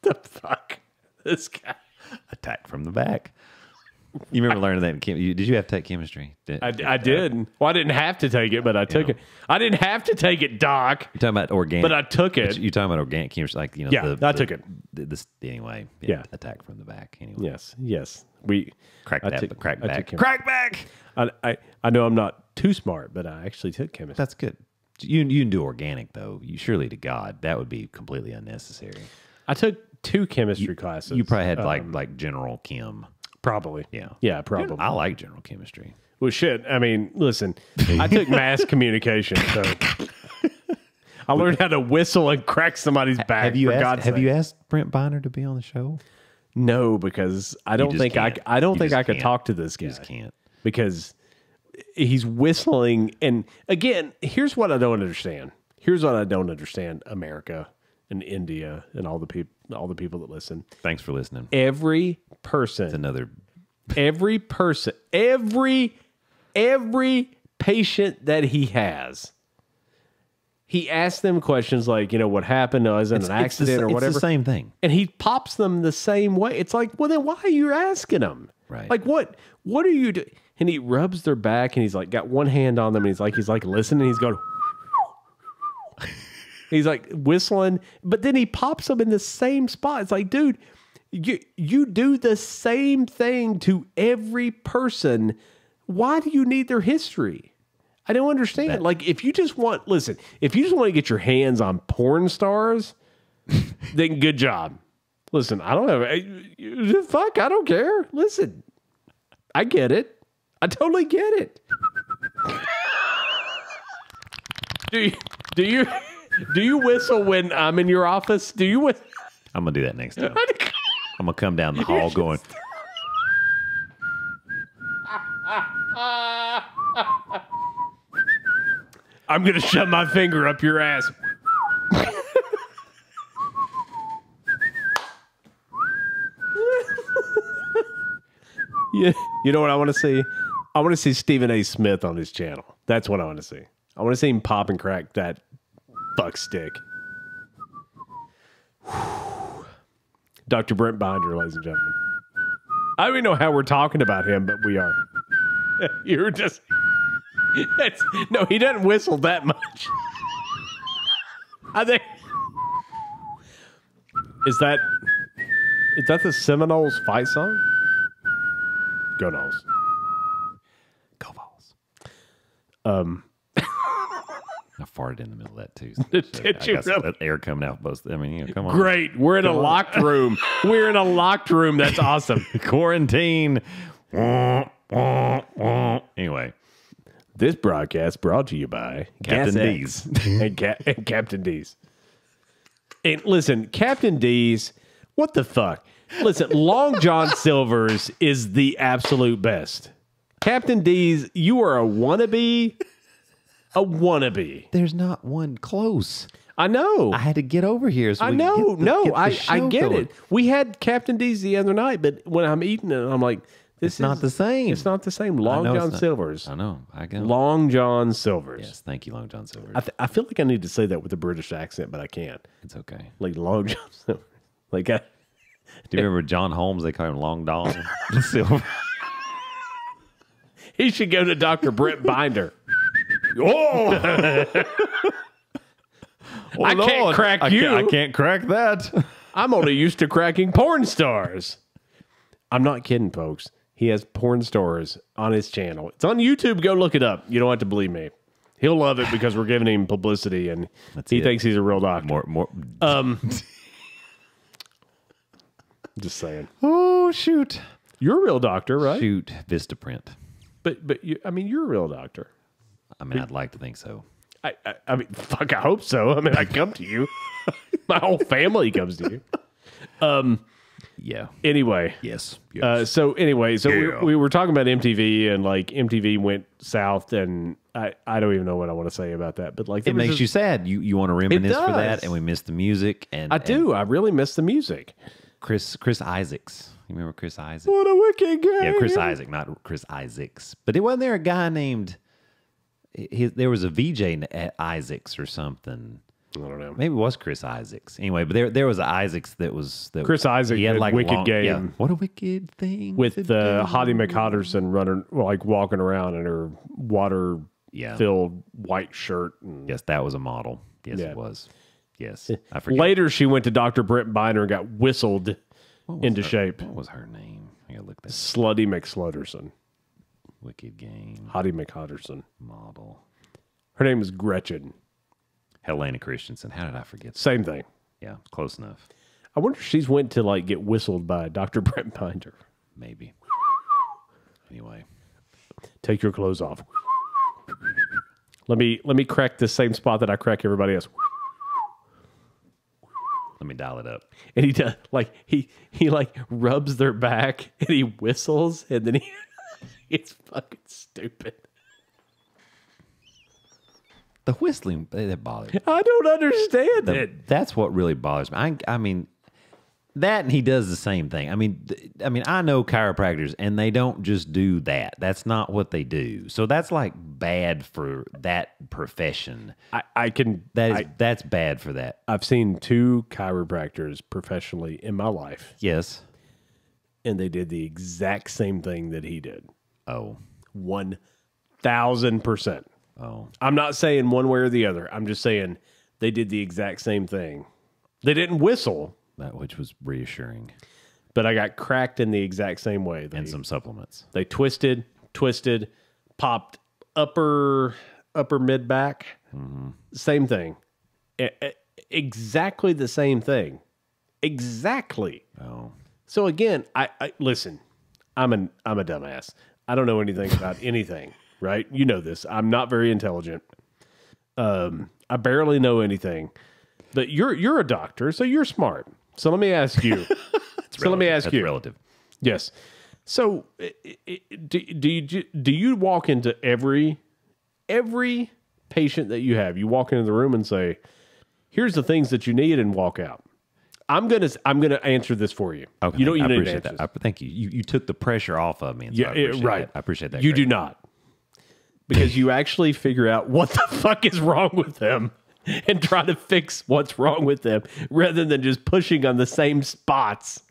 The fuck? This guy.
Attack from the back. You remember learning that in did you have to take chemistry?
I did. Well, I didn't have to take it, but I took it. I didn't have to take it, Doc.
You're talking about organic.
But I took it.
You're talking about organic chemistry, like,
Yeah, I took it.
Anyway.
Yeah.
Attack from the back. Anyway.
Yes. We
Crack back.
Crack back. I know I'm not too smart, but I actually took chemistry.
That's good. You can do organic, though. Surely to God, that would be completely unnecessary.
I took 2 chemistry classes.
You probably had like general chem.
Probably.
Yeah.
Yeah, probably.
I like general chemistry.
Well, shit. I mean, listen, I took mass communication, so I learned how to whistle and crack somebody's back.
Have you asked Brent Biner to be on the show?
No, because I don't think I could talk to this guy.
You just can't.
Because he's whistling, and again, here's what I don't understand. America and India and all the people that listen.
Thanks for listening.
Every person,
It's another.
every patient that he has, he asks them questions like, what happened? Was it an accident or whatever?
It's the same thing.
And he pops them the same way. It's like, well, then why are you asking them?
Right.
Like, what are you doing? And he rubs their back and he's like, got one hand on them. And he's like listening. He's going, he's like whistling, but then he pops them in the same spot. It's like, dude, you do the same thing to every person. Why do you need their history? I don't understand. Like, if you just want to get your hands on porn stars, then good job. Listen, I don't have, fuck, I don't care. Listen, I get it. I totally get it. Do you whistle when I'm in your office? Do you whistle?
I'm gonna do that next time. I'm gonna come down the hall going.
I'm gonna shove my finger up your ass. Yeah, you know what I want to see? I want to see Stephen A. Smith on his channel. That's what I want to see. I want to see him pop and crack that fuck stick. Dr. Brent Binder, ladies and gentlemen. I don't even know how we're talking about him, but we are. You're just... no, he doesn't whistle that much. I think... Is that the Seminoles fight song? Go Noles.
Go Vols. I farted in the middle of that too.
Did you really?
Air coming out both. I mean, come on.
Great. We're in a locked room. We're in a locked room. That's awesome.
Quarantine. Anyway,
this broadcast brought to you by
Captain
Gas
D's.
and Captain D's. And listen, Captain D's, what the fuck? Listen, Long John Silver's is the absolute best. Captain D's, you are a wannabe. A wannabe.
There's not one close.
I know.
I had to get over here. So
I
we
know.
could get the
I
show
get
going.
it. We had Captain D's the other night, but when I'm eating it, I'm like,
It's not the same.
It's not the same. Long
know it's
John
not.
Silver's.
I know. I go.
Long John Silver's.
Yes, thank you, Long John Silver.
I feel like I need to say that with a British accent, but I can't.
It's okay.
Like Long John Silver. Like,
Do you remember John Holmes? They call him Long Dong Silver.
he should go to Dr. Brent Binder. Oh! I can't crack you.
I can't crack that.
I'm only used to cracking porn stars. I'm not kidding, folks. He has porn stars on his channel. It's on YouTube. Go look it up. You don't have to believe me. He'll love it because we're giving him publicity, and he thinks he's a real doctor.
More.
Just saying.
Oh, shoot.
You're a real doctor, right?
Shoot. Vistaprint.
But you, I mean, you're a real doctor.
I mean, I'd like to think so.
I mean, fuck, I hope so. I mean, I come to you. My whole family comes to you.
Yeah.
Anyway.
Yes.
So we were talking about MTV, and like MTV went south, and I don't even know what I want to say about that. But like,
it makes you sad. You want to reminisce for that,
does.
and we miss the music. And
I do. I really miss the music.
Chris Isaacs. You remember Chris Isaacs?
What a wicked guy.
Yeah, Chris Isaac, not Chris Isaacs. But it wasn't there a guy named. There was a VJ at Isaacs or something.
I don't know.
Maybe it was Chris Isaacs. Anyway, but there was an Isaacs that was
Chris Isaac.
He had like
Wicked Game.
Yeah, what a wicked thing
with Hottie McHotterson running, like walking around in her water filled white shirt. And,
yes, that was a model. Yes, it was. Yes, I forget.
Later, she went to Dr. Brent Binder and got whistled into shape.
What was her name? I gotta look that.
Slutty McSlutterson.
Wicked Game.
Hottie McHotterson.
Model.
Her name is Gretchen.
Helena Christensen. How did I forget that?
Same thing.
Yeah, close enough.
I wonder if she's went to like get whistled by Dr. Brent Binder.
Maybe. Anyway.
Take your clothes off. Let me crack the same spot that I crack everybody else.
Let me dial it up.
And he does like he like rubs their back and he whistles and then he it's fucking stupid.
The whistling, that bothers me.
I don't understand it.
That's what really bothers me. I mean, that and he does the same thing. I mean, I know chiropractors and they don't just do that. That's not what they do. So that's like bad for that profession. That's bad for that.
I've seen 2 chiropractors professionally in my life.
Yes.
And they did the exact same thing that he did.
Oh.
1,000%.
Oh.
I'm not saying one way or the other. I'm just saying they did the exact same thing. They didn't whistle.
That which was reassuring.
But I got cracked in the exact same way.
And some supplements.
They twisted, popped upper mid back. Mm-hmm. Same thing. Exactly the same thing. Exactly.
Oh.
So again, I listen, I'm a dumbass. I don't know anything about anything, right? You know this. I'm not very intelligent. I barely know anything. But you're a doctor, so you're smart. So let me ask you.
That's relative.
Yes. So do you walk into every patient that you have? You walk into the room and say, "Here's the things that you need," and walk out. I'm gonna answer this for you.
Okay,
you don't even
I
need
appreciate
to answer
that. Thank you. You took the pressure off of me. And so
yeah,
I appreciate
right.
That. I appreciate that.
You do not, because you actually figure out what the fuck is wrong with them and try to fix what's wrong with them rather than just pushing on the same spots.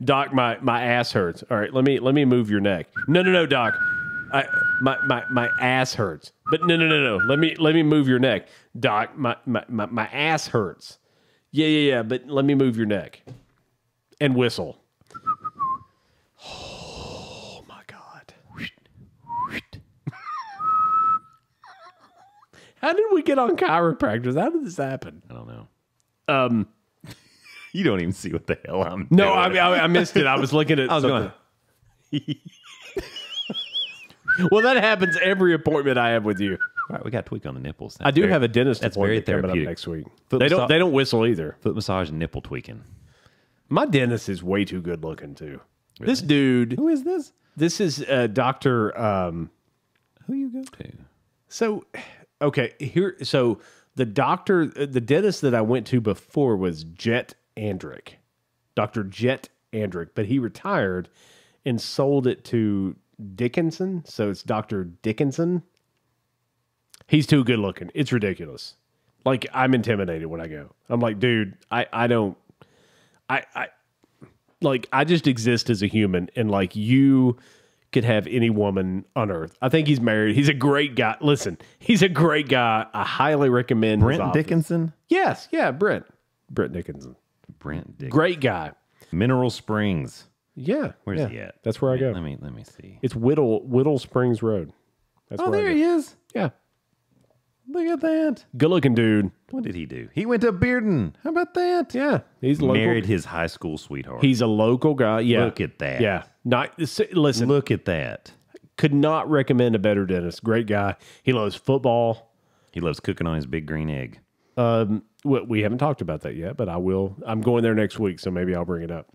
Doc, my ass hurts. All right, let me move your neck. No, Doc. My ass hurts. But no. Let me move your neck. Doc, my ass hurts. Yeah, but let me move your neck. And whistle. Oh my God. How did we get on chiropractors? How did this happen?
I don't know. You don't even see what the hell I'm
No,
doing.
I missed it. I was looking at
I was
something. Well, that happens every appointment I have with you.
All right, we got to tweak on the nipples.
I do have a dentist
that's very
appointment coming up
therapeutic.
next week.
Foot
They
massa-
don't whistle either.
Foot massage and nipple tweaking.
My dentist is way too good looking too. Really? This dude.
Who is this?
This is Doctor.
Who you go to?
So, okay, here. So the dentist that I went to before was Jet Andrick, Dr. Jet Andrick, but he retired and sold it to Dickinson. So it's Dr. Dickinson. He's too good looking. It's ridiculous. Like, I'm intimidated when I go. I'm like, dude, I don't. I just exist as a human, and like you could have any woman on earth. I think he's married. He's a great guy. Listen, he's a great guy. I highly recommend his
Brent
office.
Dickinson?
Yes, yeah, Brent Dickinson.
Brent Dickinson.
Great guy.
Mineral Springs.
Yeah.
Where's
yeah.
he at?
That's where I go.
Let me see.
It's Whittle Springs Road. That's
Oh,
where I
there
go.
he is.
Yeah.
Look at that.
Good looking dude.
What did he do? He went to Bearden. How about that?
Yeah. He's local.
Married his high school sweetheart.
He's a local guy. Yeah.
Look at that.
Yeah. Listen,
Look at that.
could not recommend a better dentist. Great guy. He loves football.
He loves cooking on his big green egg.
We haven't talked about that yet, but I will. I'm going there next week, so maybe I'll bring it up.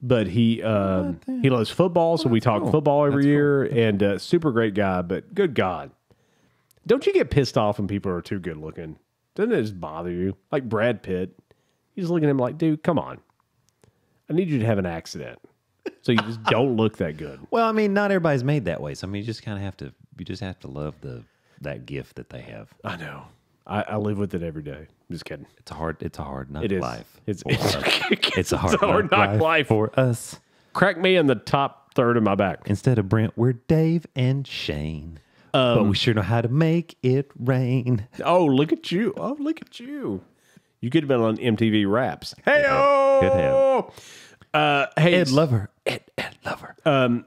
But he loves football, so we talk football every year, and super great guy. But good God, don't you get pissed off when people are too good looking? Doesn't it just bother you? Like Brad Pitt, you just look at him like, dude, come on. I need you to have an accident, so you just don't look that good.
Well, I mean, not everybody's made that way. So I mean, you just kind of have to. You just have to love that gift that they have.
I know. I live with it every day. I'm just kidding.
It's a hard knock
It is.
life.
It's
a hard
knock
life
life
for us.
Crack me in the top third of my back.
Instead of Brent, we're Dave and Shane. But we sure know how to make it rain.
Oh, look at you. Oh, look at you. You could have been on MTV Raps. Hey, hey,
Ed Lover. Ed Lover.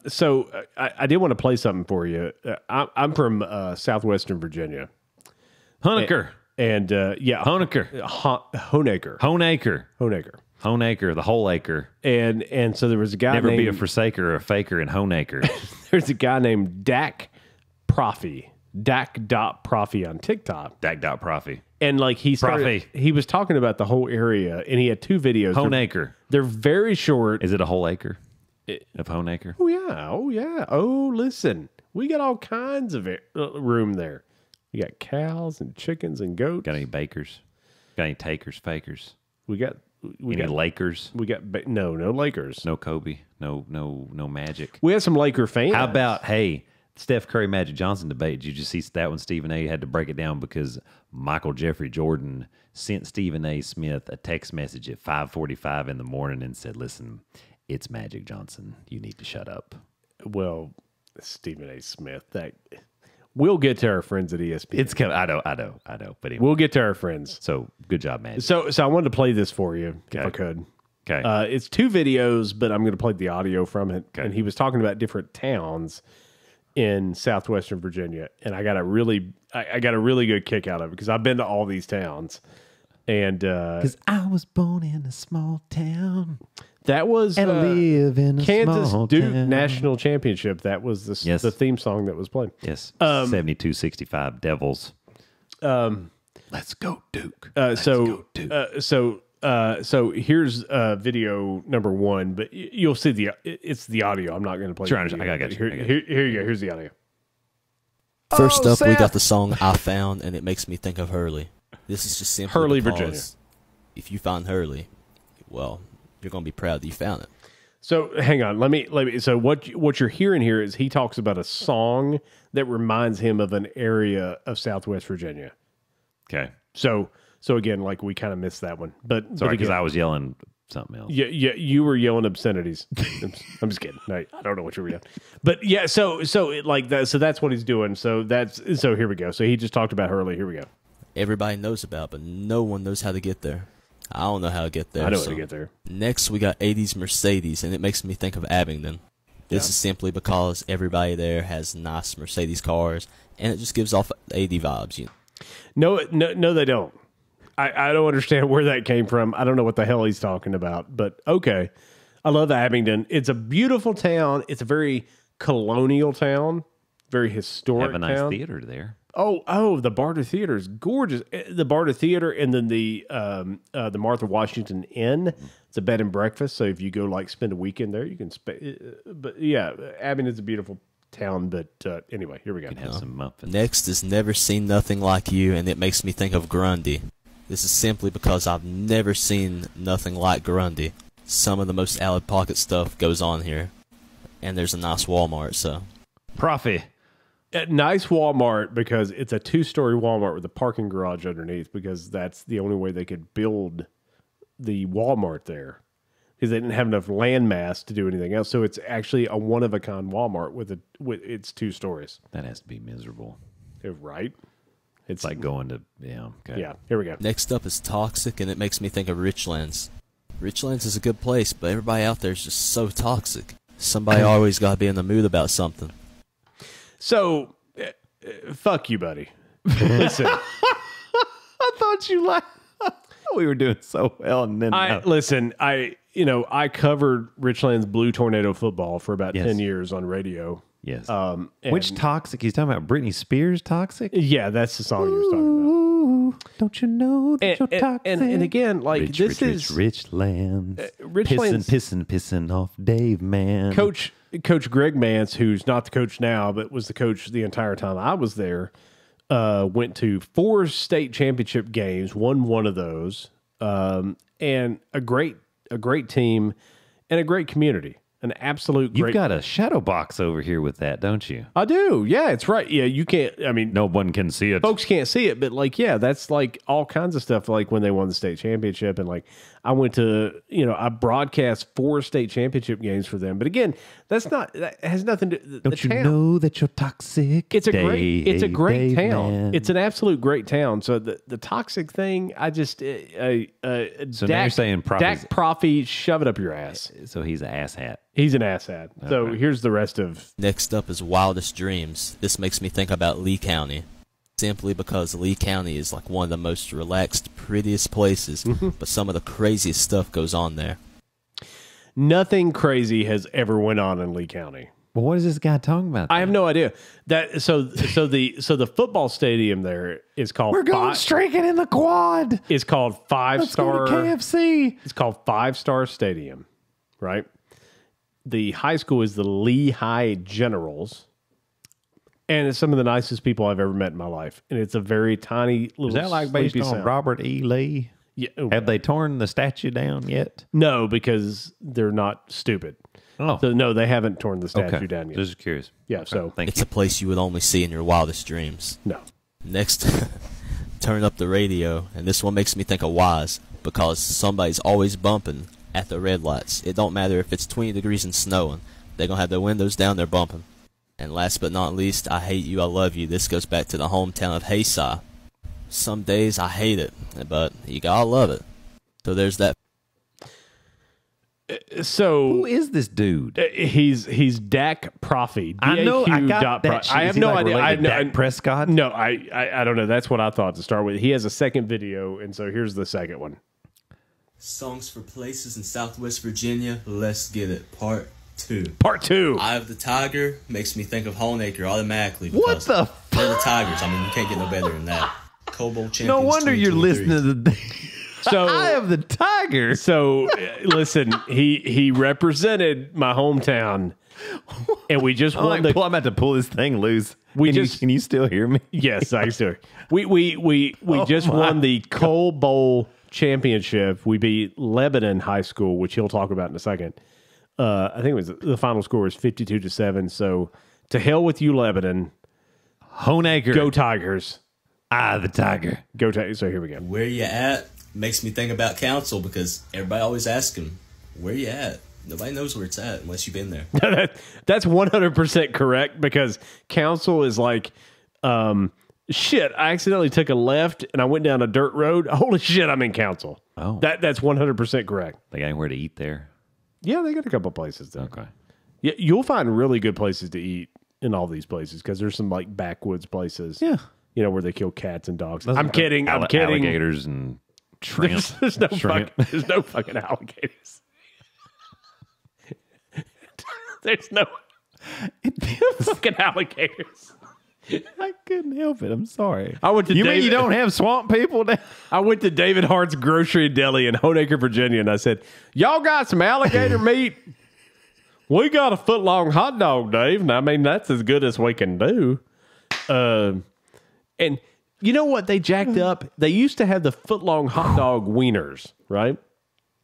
So I did want to play something for you. I'm from southwestern Virginia.
Honecker.
And yeah,
Honecker.
Honecker.
Honecker, the whole acre.
And so there was a guy
Never
named,
be a forsaker or a faker in Honecker.
there's a guy named Dak Profi. Dak.Profi on TikTok.
Dak.Profi.
And like he was talking about the whole area, and he had two videos.
Honecker.
They're very short.
Is it a whole acre of Honecker?
Oh yeah. Oh, listen, we got all kinds of room there. We got cows and chickens and goats.
Got any bakers? Got any takers, fakers?
We got
Lakers?
We got no Lakers.
No Kobe. No Magic.
We had some Laker fans.
How about Steph Curry Magic Johnson debate? Did you just see that one? Stephen A. had to break it down because Michael Jeffrey Jordan sent Stephen A. Smith a text message at 5:45 in the morning and said, "Listen, it's Magic Johnson. You need to shut up."
Well, Stephen A. Smith. We'll get to our friends at ESPN.
It's coming. I know. But anyway.
We'll get to our friends.
So good job, Magic.
So I wanted to play this for you if I could.
Okay.
It's two videos, but I'm going to play the audio from it.
Okay.
And he was talking about different towns in southwestern Virginia, and I got a really good kick out of it because I've been to all these towns, and
because I was born in a small town.
That was
and live in a
Kansas
small
Duke
town.
National Championship. That was the theme song that was played.
Yes, 72-65 Devils. Let's go Duke.
So here's video number one, but you'll see it's the audio. I'm not going to play.
Sure,
the video.
I got you.
Here you go. Here's the audio.
First up, we got the song "I Found," and it makes me think of Hurley. This is just simply
Hurley,
because
Virginia.
if you find Hurley, well, you're going to be proud that you found it.
So hang on, let me. So what you're hearing here is he talks about a song that reminds him of an area of Southwest Virginia.
Okay.
So again, like we kind of missed that one, but
Sorry, because
again,
I was yelling something else.
Yeah, you were yelling obscenities. I'm just kidding. No, I don't know what you were yelling. But yeah, so it like that. So that's what he's doing. So here we go. So he just talked about Hurley. Here we go.
Everybody knows about, but no one knows how to get there. I don't know how to get there.
I know how to get there.
Next, we got 80s Mercedes, and it makes me think of Abingdon. This is simply because everybody there has nice Mercedes cars, and it just gives off 80 vibes. You know?
No, they don't. I don't understand where that came from. I don't know what the hell he's talking about, but okay. I love Abingdon. It's a beautiful town. It's a very colonial town, very historic
Have a nice
town.
theater there.
Oh, the Barter Theater is gorgeous. The Barter Theater, and then the Martha Washington Inn. It's a bed and breakfast. So if you go like spend a weekend there, you can spend. But yeah, Abingdon's a beautiful town. But anyway, here we go.
You can have some muffins.
Next is Never Seen Nothing Like You, and it makes me think of Grundy. This is simply because I've never seen nothing like Grundy. Some of the most out-of-pocket stuff goes on here, and there's a nice Walmart. So,
Profi.
Nice Walmart because it's a 2-story Walmart with a parking garage underneath because that's the only way they could build the Walmart there. because they didn't have enough land mass to do anything else. So it's actually a one-of-a-kind Walmart with its 2 stories.
That has to be miserable.
Right?
It's like going to, okay.
Yeah, here we go.
Next up is toxic, and it makes me think of Richlands. Richlands is a good place, but everybody out there is just so toxic. Somebody always got to be in the mood about something.
So, fuck you, buddy. Listen.
I thought you liked. We were doing so well, and then
listen. I covered Richland's Blue Tornado football for about 10 years on radio.
Yes. Which toxic? He's talking about Britney Spears toxic?
Yeah, that's the song he was talking about.
Ooh, don't you know that you're toxic?
And again, like
Richlands.
Richlands.
Pissing off Dave, man.
Coach Greg Mance, who's not the coach now, but was the coach the entire time I was there, went to 4 state championship games, won one of those, and a great team and a great community. An absolute great...
You've got a shadow box over here with that, don't you?
I do. Yeah, it's right. Yeah, you can't... I mean...
No one can see it.
Folks can't see it, but like, yeah, that's like all kinds of stuff like when they won the state championship. And like, I went to... I broadcast 4 state championship games for them. But again, that has nothing to...
Don't you know that you're toxic?
It's a great
Dave,
town.
Man.
It's an absolute great town. So the toxic thing, I just...
so now you're saying
Dak Profi, shove it up your ass.
So he's an asshat.
He's an asshat. Okay. So here's the rest of...
Next up is Wildest Dreams. This makes me think about Lee County. Simply because Lee County is like one of the most relaxed, prettiest places, but some of the craziest stuff goes on there.
Nothing crazy has ever went on in Lee County.
Well, what is this guy talking about?
I have no idea. So the football stadium there is called...
We're going streaking in the quad.
It's called 5-star...
Let's go to KFC.
It's called 5-star Stadium, right? The high school is the Lehigh Generals, and it's some of the nicest people I've ever met in my life. And it's a very tiny little...
Is that like based on Robert E. Lee?
Yeah.
Have they torn the statue down yet?
No, because they're not stupid.
Oh.
So, no, they haven't torn the statue down yet.
Just curious.
Yeah, so...
It's a place you would only see in your wildest dreams.
No.
Next, turn up the radio, and this one makes me think of Wise, because somebody's always bumping at the red lights. It don't matter if it's 20 degrees and snowing. They're going to have their windows down, they're bumping. And last but not least, I Hate You, I Love You. This goes back to the hometown of Hayside. Some days I hate it, but you gotta love it. So there's that.
So
who is this dude?
He's Dak Profi.
I know. I got that.
I have no idea. I know
Dak Prescott.
No, I don't know. That's what I thought to start with. He has a second video, and so here's the second one.
Songs for Places in Southwest Virginia. Let's get it. Part 2.
Part 2.
Eye of the Tiger makes me think of Honeacre automatically.
What the?
They're the Tigers. I mean, you can't get no better than that. Cobo champions.
No wonder you're listening to the.
So
Eye of the Tiger.
So listen, he represented my hometown, and we just won
I'm about to pull this thing loose. Can you still hear me?
Yes, I can still hear. We just won the Coal Bowl championship. We beat Lebanon High School, which he'll talk about in a second. I think it was the final score was 52-7. So to hell with you, Lebanon.
Honeacre.
Go Tigers.
Eye the Tiger.
Go Tigers. So here we go.
Where you at? Makes me think about council because everybody always asks him, where you at? Nobody knows where it's at unless you've been there.
That's 100% correct because council is like, shit, I accidentally took a left and I went down a dirt road. Holy shit, I'm in council.
Oh.
That's 100% correct.
They got anywhere to eat there?
Yeah, they got a couple places there.
Okay.
Yeah, you'll find really good places to eat in all these places because there's some like backwoods places.
Yeah.
You know, where they kill cats and dogs.
I'm
kidding. I'm kidding.
Alligators and shrimp.
There's no fucking alligators. There's no fucking alligators.
I couldn't help it. I'm sorry.
I went to
You mean you don't have swamp people down?
I went to David Hart's Grocery and Deli in Honeacre, Virginia, and I said, y'all got some alligator meat? We got a foot-long hot dog, Dave. And I mean, that's as good as we can do. And you know what they jacked up? They used to have the foot-long hot dog wieners, right?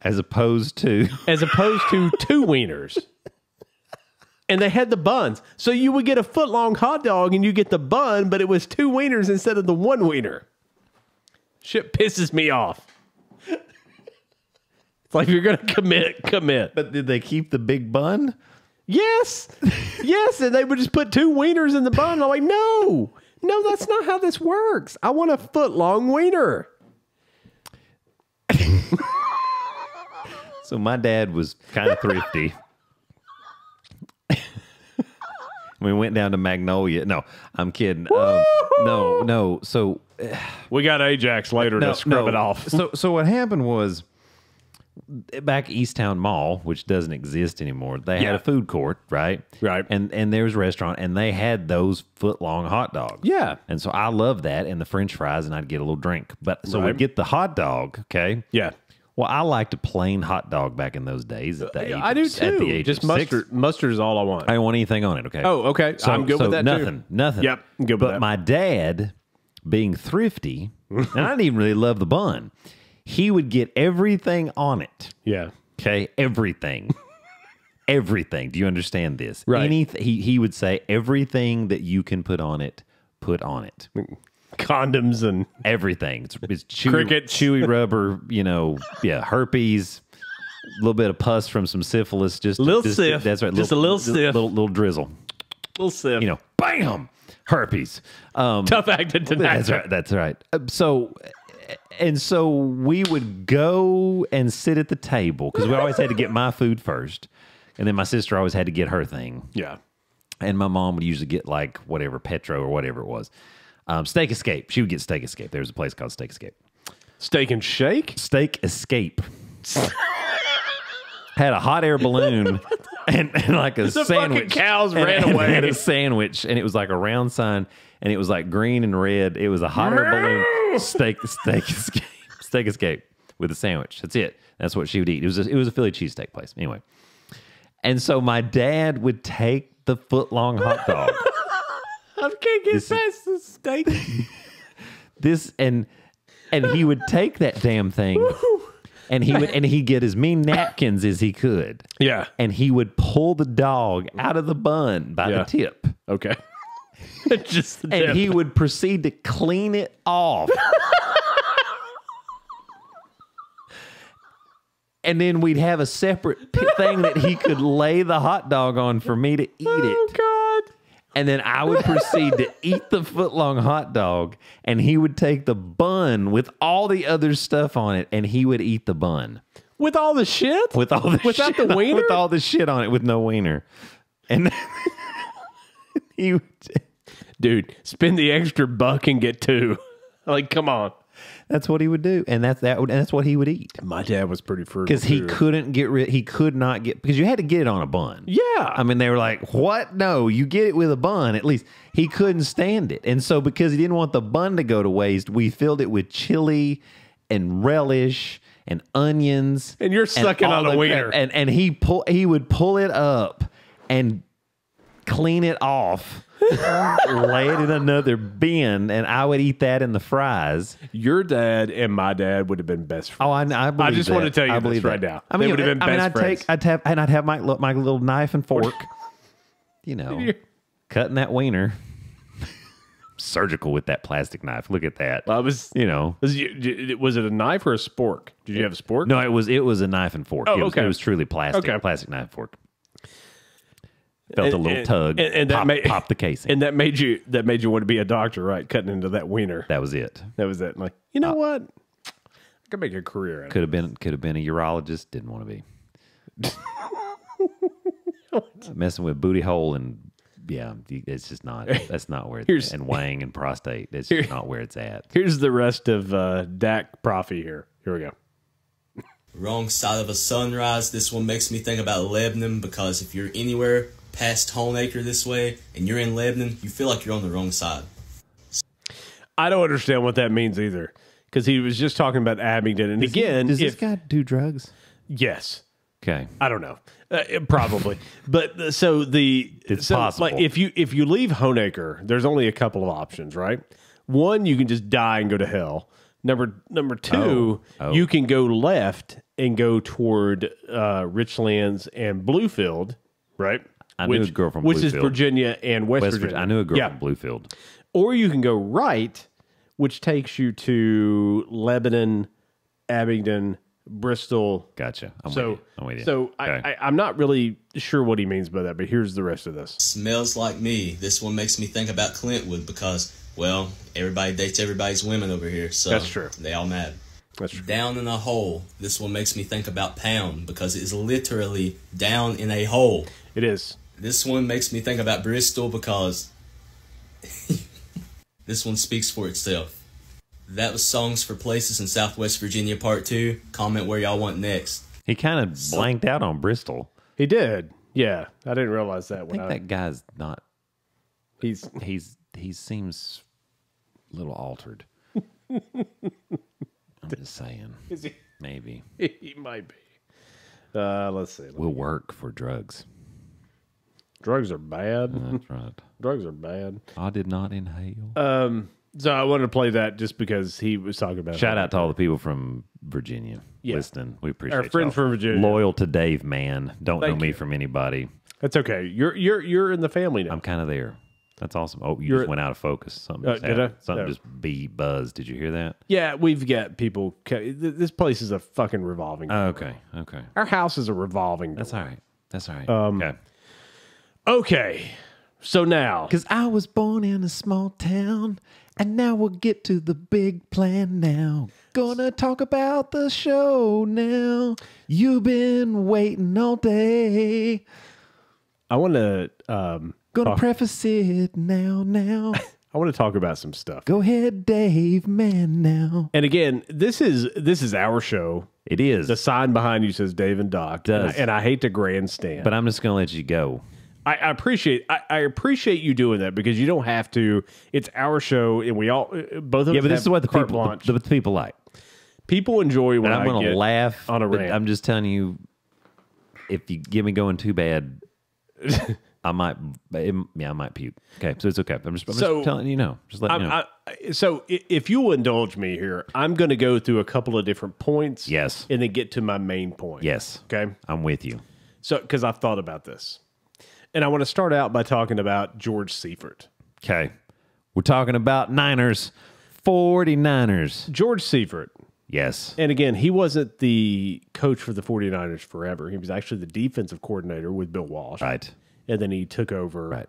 As opposed to
2 wieners. And they had the buns. So you would get a foot-long hot dog and you get the bun, but it was 2 wieners instead of the 1 wiener. Shit pisses me off. Like, if you're going to commit.
But did they keep the big bun?
Yes. Yes. And they would just put 2 wieners in the bun. I'm like, no, that's not how this works. I want a foot-long wiener.
So my dad was kind of thrifty. We went down to Magnolia. No, I'm kidding. No. So
We got Ajax later to scrub it off.
So what happened was, back Easttown Mall, which doesn't exist anymore, they had a food court, right?
Right.
And there was a restaurant, and they had those foot-long hot dogs.
Yeah.
And so I loved that, and the French fries, and I'd get a little drink. But so we'd get the hot dog, okay?
Yeah.
Well, I liked a plain hot dog back in those days. At the age
I do too.
At the age
just
of
mustard.
6.
Mustard is all I want.
I don't want anything on it, okay?
Oh, okay.
So,
I'm good with that
nothing,
too.
Nothing.
Yep, I'm good with
but
that.
my dad, being thrifty, and I didn't even really love the bun, he would get everything on it.
Yeah.
Okay, everything. Everything. Do you understand this?
Right.
He would say, everything that you can put on it, put on it.
Condoms and
Everything. It's chewy,
Crickets.
chewy rubber, herpes, a little bit of pus from some syphilis. Just
sip.
That's right.
Just a little sip.
Little drizzle.
little sip.
Bam! Herpes.
Tough acting tonight.
That's right. So we would go and sit at the table because we always had to get my food first. And then my sister always had to get her thing.
Yeah.
And my mom would usually get like whatever, Petro or whatever it was. Steak Escape. She would get Steak Escape. There was a place called Steak Escape.
Steak and Shake?
Steak Escape. Had a hot air balloon and like a
The
sandwich.
fucking cows ran away.
Had a sandwich, and it was like a round sign, and it was like green and red. It was a hot air balloon. Steak Escape. Steak Escape with a sandwich. That's it. That's what she would eat. It was a Philly cheesesteak place. Anyway. And so my dad would take the foot-long hot dog.
I can't get past the steak.
And he would take that damn thing, and he'd get as many napkins as he could.
Yeah.
And he would pull the dog out of the bun by the tip.
Okay. Just the
And
tip.
he would proceed to clean it off. And then we'd have a separate thing that he could lay the hot dog on for me to eat it.
Oh, God.
And then I would proceed to eat the foot-long hot dog, and he would take the bun with all the other stuff on it, and he would eat the bun.
With all the shit?
With all the
Without
shit
the wiener?
With all the shit on it with no wiener. And he would...
Dude, spend the extra $1 and get 2. Like, come on.
That's what he would do, and that's what he would eat.
My dad was pretty frugal
Because he
too.
could not get, because you had to get it on a bun.
Yeah.
I mean, they were like, what? No, you get it with a bun. At least he couldn't stand it. And so because he didn't want the bun to go to waste, we filled it with chili and relish and onions.
And you're sucking
all
on a
the
wiener.
crap. And he would pull it up and clean it off, lay it in another bin, and I would eat that in the fries.
Your dad and my dad would have been best friends.
Oh, I believe
I just
that.
want to tell
I
you
believe
this right
that.
now.
I mean,
They would have been best friends.
I'd have my little knife and fork, cutting that wiener. Surgical with that plastic knife. Look at that.
I was, was it a knife or a spork? Did you have a spork?
No, it was a knife and fork.
Oh,
It
okay.
was truly plastic.
Okay.
Plastic knife and fork. Felt a little tug.
and
pop,
that
pop the casing.
And that made you want to be a doctor, right? Cutting into that wiener.
That was it.
That was it. Like, you know what? I could make a career out of it.
Could have been a urologist. Didn't want to be. Messing with booty hole and it's just not. That's not where it's and wang and prostate. That's just not where it's at.
Here's the rest of Dak Profi here. Here we go.
Wrong side of a sunrise. This one makes me think about Lebanon, because if you're anywhere past Honeacre this way and you're in Lebanon, you feel like you're on the wrong side.
I don't understand what that means either, because he was just talking about Abingdon. And again,
Does this guy do drugs?
Yes.
Okay.
I don't know. Probably. But so
It's possible.
Like if you leave Honeacre, there's only a couple of options, right? One, you can just die and go to hell. Number two, you can go left and go toward Richlands and Bluefield, right?
I knew a girl from
which is
Bluefield.
Virginia and West Virginia.
I knew a girl from Bluefield.
Or you can go right, which takes you to Lebanon, Abingdon, Bristol.
Gotcha. I'm
So,
with you. I'm with you.
so
Okay.
I'm not really sure what he means by that, but here's the rest of this.
Smells Like Me. This one makes me think about Clintwood because, well, everybody dates everybody's women over here. So
That's true.
They all mad.
That's true.
Down in a Hole. This one makes me think about Pound because it is literally down in a hole.
It is.
This one makes me think about Bristol because this one speaks for itself. That was Songs for Places in Southwest Virginia Part 2. Comment where y'all want next.
He kind of blanked out on Bristol.
He did. Yeah, I didn't realize that
I
when
think that guy's not.
he
Seems a little altered. I'm just saying.
is he,
Maybe
he might be. Let's see.
we'll work for drugs.
Drugs are bad.
That's right.
Drugs are bad.
I did not inhale.
So I wanted to play that just because he was talking about
Shout
that.
out to all the people from Virginia
Yeah.
listening. We appreciate
Our friends
y'all.
from Virginia.
Loyal to Dave, man. Don't
Thank
know me
you.
from anybody.
That's okay. You're in the family now.
I'm kind of there. That's awesome. Oh, you
You're-
just went out of focus. Something just
did I?
happened. Something
No.
just buzzed. Did you hear that?
Yeah, we've got people. This place is a fucking revolving. door.
Okay. Okay.
Our house is a revolving.
That's
door.
all right. That's all right. Okay.
Okay, so now
Because I was born in a small town, and now we'll get to the big plan now. Gonna talk about the show now. You've been waiting all day.
I want to
Gonna preface it now.
I want to talk about some stuff.
Go ahead, Dave, man, now.
And again, this is our show.
It is,
The sign behind you says Dave and Doc.
Does.
And I hate to grandstand,
but I'm just gonna let you go.
I appreciate you doing that because you don't have to. It's our show, and we all both of us.
Yeah, but this
have
is what the
carte
people
blanche.
the people like.
People enjoy when
And I'm
I
gonna
get
laugh
on a
but
rant.
I'm just telling you, if you get me going too bad, I might puke. Okay, so it's okay. I'm just telling you know. Just letting you know.
So if you will indulge me here, I'm going to go through a couple of different points.
Yes.
And then get to my main point.
Yes.
Okay.
I'm with you.
So, because I've thought about this. And I want to start out by talking about George Seifert.
Okay. We're talking about Niners, 49ers.
George Seifert.
Yes.
And again, he wasn't the coach for the 49ers forever. He was actually the defensive coordinator with Bill Walsh.
Right.
And then he took over
Right.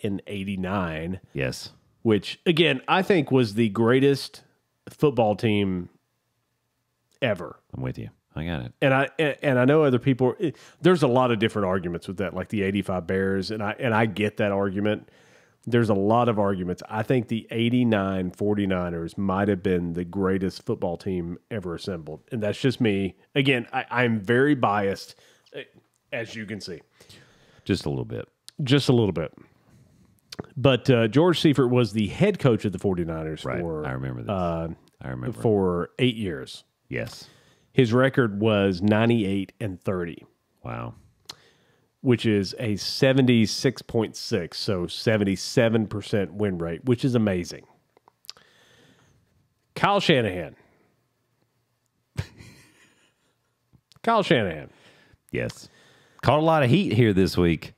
in 89,
Yes.
which, again, I think was the greatest football team ever.
I'm with you. I got it.
And I know other people. There's a lot of different arguments with that, like the '85 Bears, and I get that argument. There's a lot of arguments. I think the '89 49ers might have been the greatest football team ever assembled, and that's just me. Again, I'm very biased, as you can see,
Just a little bit.
just a little bit. But George Seifert was the head coach of the 49ers
Right.
for
I remember this. I remember.
for 8 years.
Yes.
His record was 98-30.
Wow.
Which is a 76.6, so 77% win rate, which is amazing. Kyle Shanahan. Kyle Shanahan.
Yes. Caught a lot of heat here this week.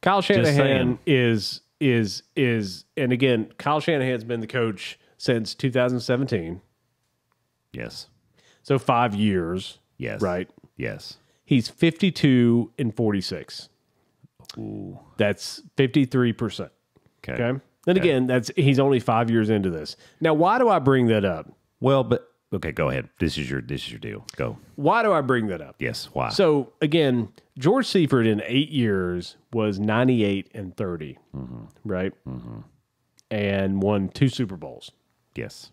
Kyle Shanahan
saying.
is and again, Kyle Shanahan's been the coach since 2017.
Yes.
So 5 years.
Yes.
Right?
Yes.
He's 52-46.
Ooh.
That's 53%.
Okay.
Okay. And again, he's only 5 years into this. Now, why do I bring that up?
Well, but okay, go ahead. This is your deal. Go.
Why do I bring that up?
Yes. Why?
So again, George Seifert in 8 years was 98-30, right? Mm-hmm. And won 2 Super Bowls
yes.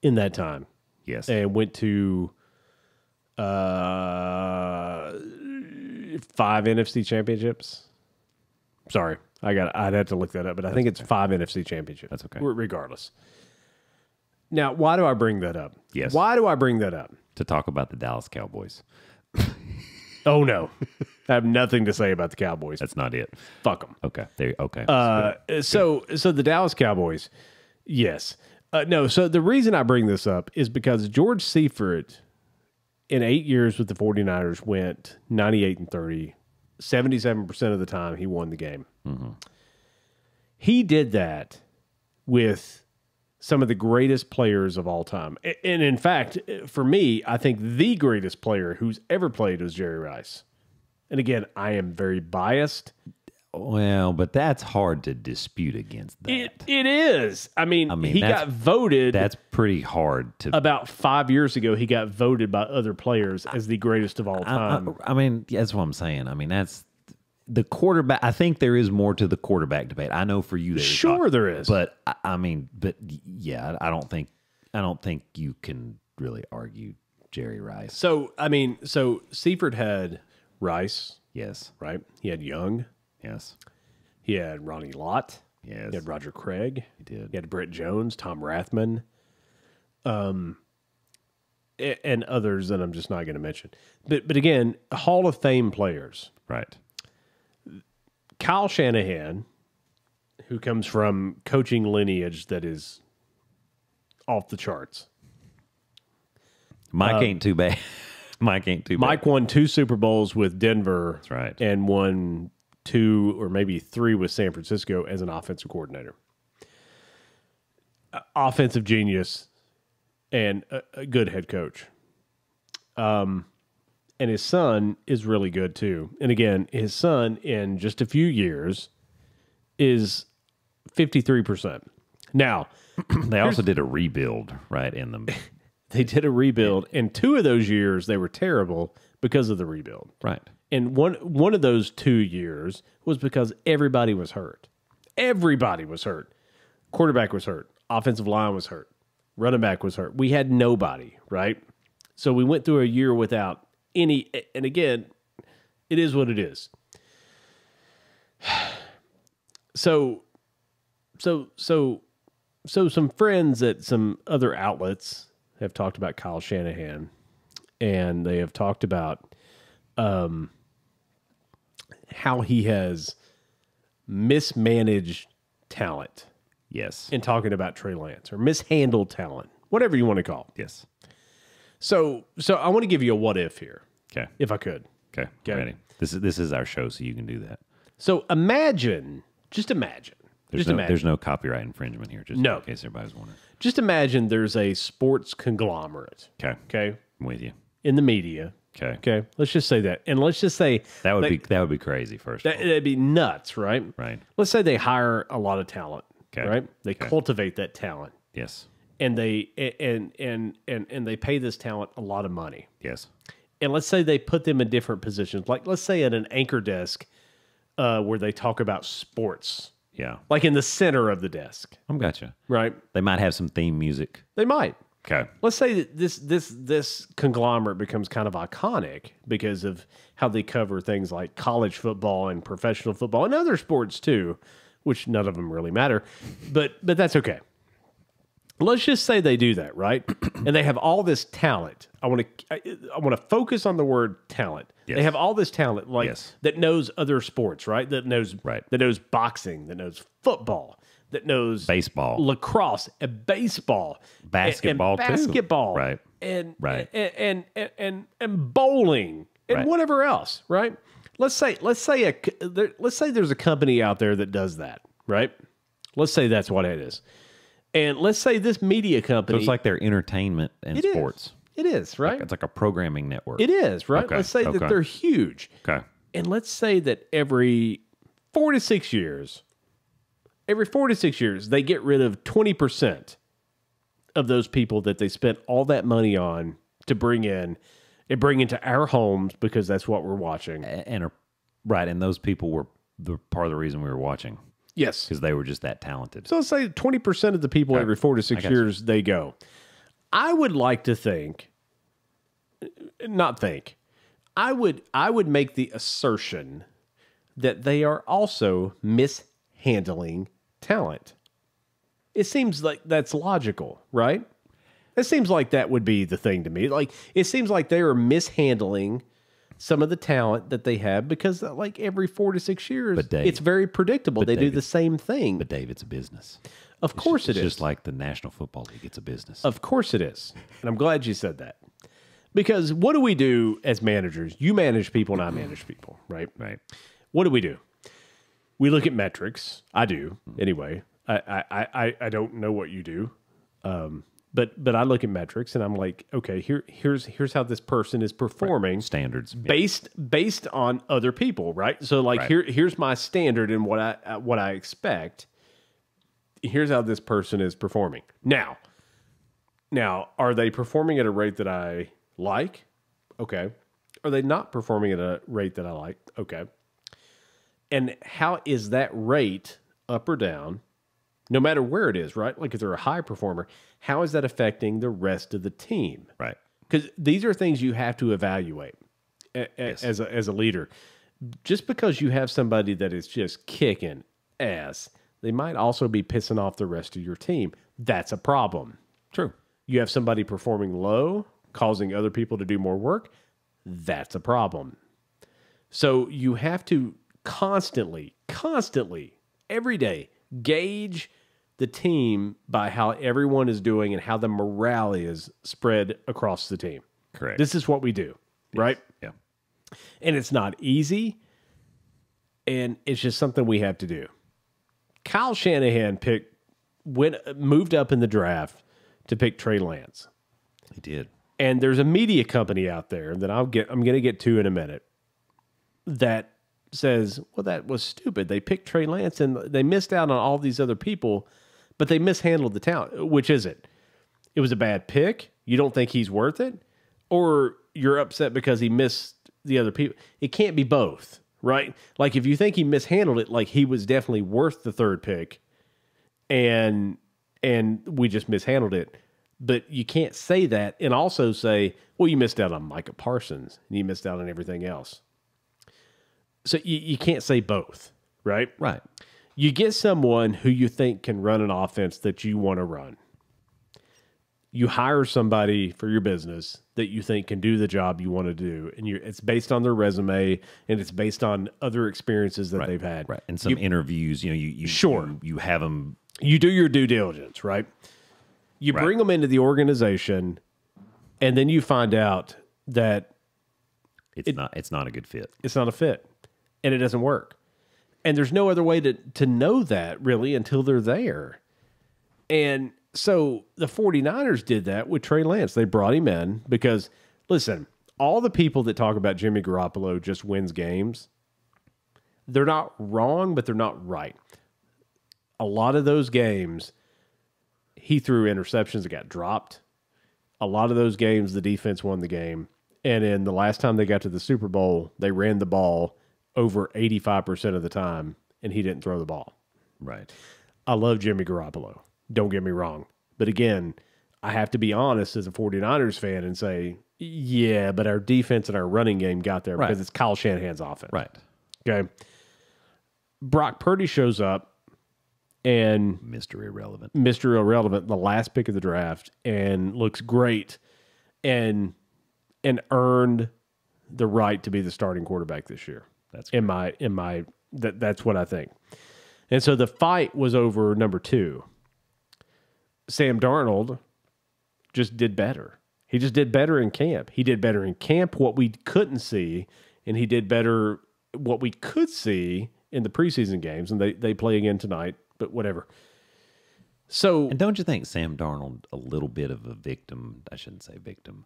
in that time,
Yes.
and went to 5 NFC championships. Sorry, I'd have to look that up, but I think it's 5 NFC championships.
That's okay.
Regardless. Now, why do I bring that up?
Yes.
Why do I bring that up?
To talk about the Dallas Cowboys.
Oh no, I have nothing to say about the Cowboys.
That's not it.
Fuck them.
Okay. There. Okay.
So the Dallas Cowboys, yes. No, so the reason I bring this up is because George Seifert in 8 years with the 49ers went 98-30. 77% of the time he won the game. Mm-hmm. He did that with some of the greatest players of all time. And in fact, for me, I think the greatest player who's ever played was Jerry Rice. And again, I am very biased.
Well, but that's hard to dispute against that.
It is. I mean he got voted.
That's pretty hard to.
About 5 years ago, he got voted by other players as the greatest of all time.
I mean, that's what I'm saying. I mean, that's the quarterback. I think there is more to the quarterback debate. I know for you,
Sure there is.
But I mean, yeah, I don't think you can really argue Jerry Rice.
So Seifert had Rice,
Yes.
right? He had Young.
Yes.
He had Ronnie Lott.
Yes.
He had Roger Craig.
He did.
He had Brett Jones, Tom Rathman, and others that I'm just not going to mention. But again, Hall of Fame players.
Right.
Kyle Shanahan, who comes from coaching lineage that is off the charts.
Mike ain't too bad. Mike ain't too bad.
Mike won 2 Super Bowls with Denver.
That's right.
And won 2 or maybe 3 with San Francisco as an offensive coordinator. Offensive genius and a good head coach. And his son is really good too. And again, his son in just a few years is 53%. Now,
they also did a rebuild, right? In them.
They did a rebuild, and 2 of those years they were terrible because of the rebuild.
Right.
And one of those 2 years was because everybody was hurt. Everybody was hurt. Quarterback was hurt. Offensive line was hurt. Running back was hurt. We had nobody, right? So we went through a year without any. And again, it is what it is. So some friends at some other outlets have talked about Kyle Shanahan, and they have talked about how he has mismanaged talent.
Yes.
In talking about Trey Lance, or mishandled talent, whatever you want to call it.
Yes.
So I want to give you a what if here,
Okay.
if I could.
Okay.
Okay.
Ready. This is our show, so you can do that.
So just imagine.
There's no copyright infringement here, just
No.
in case everybody's wondering.
Just imagine there's a sports conglomerate.
Okay.
Okay.
I'm with you.
In the media.
Okay.
Okay. Let's just say that. And let's just say
That would be crazy, first of all.
that'd be nuts, right?
Right.
Let's say they hire a lot of talent.
Okay.
Right? They
Okay.
cultivate that talent.
Yes.
And they they pay this talent a lot of money.
Yes.
And let's say they put them in different positions. Like let's say at an anchor desk where they talk about sports.
Yeah.
Like in the center of the desk.
I'm gotcha.
Right?
They might have some theme music.
They might.
Okay.
Let's say that this conglomerate becomes kind of iconic because of how they cover things like college football and professional football and other sports too, which none of them really matter. But that's okay. Let's just say they do that, right? And they have all this talent. I want to focus on the word talent.
Yes.
They have all this talent, like
Yes.
that knows other sports, right? That knows boxing, that knows football, that knows
Baseball.
lacrosse, and baseball,
Basketball,
and
too.
basketball,
Right.
and
Right.
and bowling and
Right.
whatever else, right? Let's say there's a company out there that does that, right? Let's say that's what it is. And let's say this media company...
So it's like their entertainment and
It is.
sports.
It is, right?
It's like a programming network.
It is, right?
Okay,
Let's say that
okay.
they're huge.
Okay.
And let's say that every 4 to 6 years, they get rid of 20% of those people that they spent all that money on to bring in and bring into our homes because that's what we're watching.
And those people were the part of the reason we were watching,
Yes.
because they were just that talented.
So let's say 20% of the people every 4 to 6
got you.
years, they go. I would like to I would make the assertion that they are also mishandling talent. It seems like that's logical, right? It seems like that would be the thing to me. Like it seems like they are mishandling some of the talent that they have because like every 4 to 6 years,
But Dave-
it's very predictable. They do
David-
the same thing.
But Dave, it's a business.
Of course
It's
it is.
just like the National Football League. It's a business.
Of course it is. And I'm glad you said that. Because what do we do as managers? You manage people and I manage people, right?
Right.
What do? We look at metrics. I do, anyway. I don't know what you do. But I look at metrics and I'm like, okay, here's how this person is performing.
Standards.
Based on other people, right? So like here's my standard and what I expect. Here's how this person is performing. Now, are they performing at a rate that I like? Okay. Are they not performing at a rate that I like? Okay. And how is that rate up or down? No matter where it is, right? Like if they're a high performer, how is that affecting the rest of the team?
Right.
Because these are things you have to evaluate as a leader. Just because you have somebody that is just kicking ass, they might also be pissing off the rest of your team. That's a problem.
True.
You have somebody performing low, causing other people to do more work. That's a problem. So you have to constantly, every day, gauge the team by how everyone is doing and how the morale is spread across the team.
Correct.
This is what we do, right?
Yeah.
And it's not easy, and it's just something we have to do. Kyle Shanahan moved up in the draft to pick Trey Lance.
He did.
And there's a media company out there that I'm going to get to in a minute that says, well, that was stupid. They picked Trey Lance and they missed out on all these other people, but they mishandled the talent. Which is it? It was a bad pick? You don't think he's worth it? Or you're upset because he missed the other people? It can't be both, right? Like if you think he mishandled it, like he was definitely worth the third pick and we just mishandled it. But you can't say that and also say, well, you missed out on Micah Parsons and you missed out on everything else. So you can't say both, right?
Right.
You get someone who you think can run an offense that you want to run. You hire somebody for your business that you think can do the job you want to do, and it's based on their resume and it's based on other experiences that they've had.
Right. And some interviews, you have them.
You do your due diligence, right? You bring them into the organization, and then you find out that
it's not a good fit.
It's not a fit, and it doesn't work. And there's no other way to know that, really, until they're there. And so the 49ers did that with Trey Lance. They brought him in because, listen, all the people that talk about Jimmy Garoppolo just wins games, they're not wrong, but they're not right. A lot of those games, he threw interceptions that got dropped. A lot of those games, the defense won the game. And in the last time they got to the Super Bowl, they ran the ball over 85% of the time, and he didn't throw the ball.
Right.
I love Jimmy Garoppolo. Don't get me wrong. But again, I have to be honest as a 49ers fan and say, yeah, but our defense and our running game got there because it's Kyle Shanahan's offense.
Right.
Okay. Brock Purdy shows up and
Mr.
Irrelevant, the last pick of the draft, and looks great and earned the right to be the starting quarterback this year. That's that's what I think. And so the fight was over number 2. Sam Darnold just did better. He just did better in camp. He did better in camp what we couldn't see, and he did better what we could see in the preseason games, and they play again tonight, but whatever. So,
and don't you think Sam Darnold a little bit of a victim? I shouldn't say victim.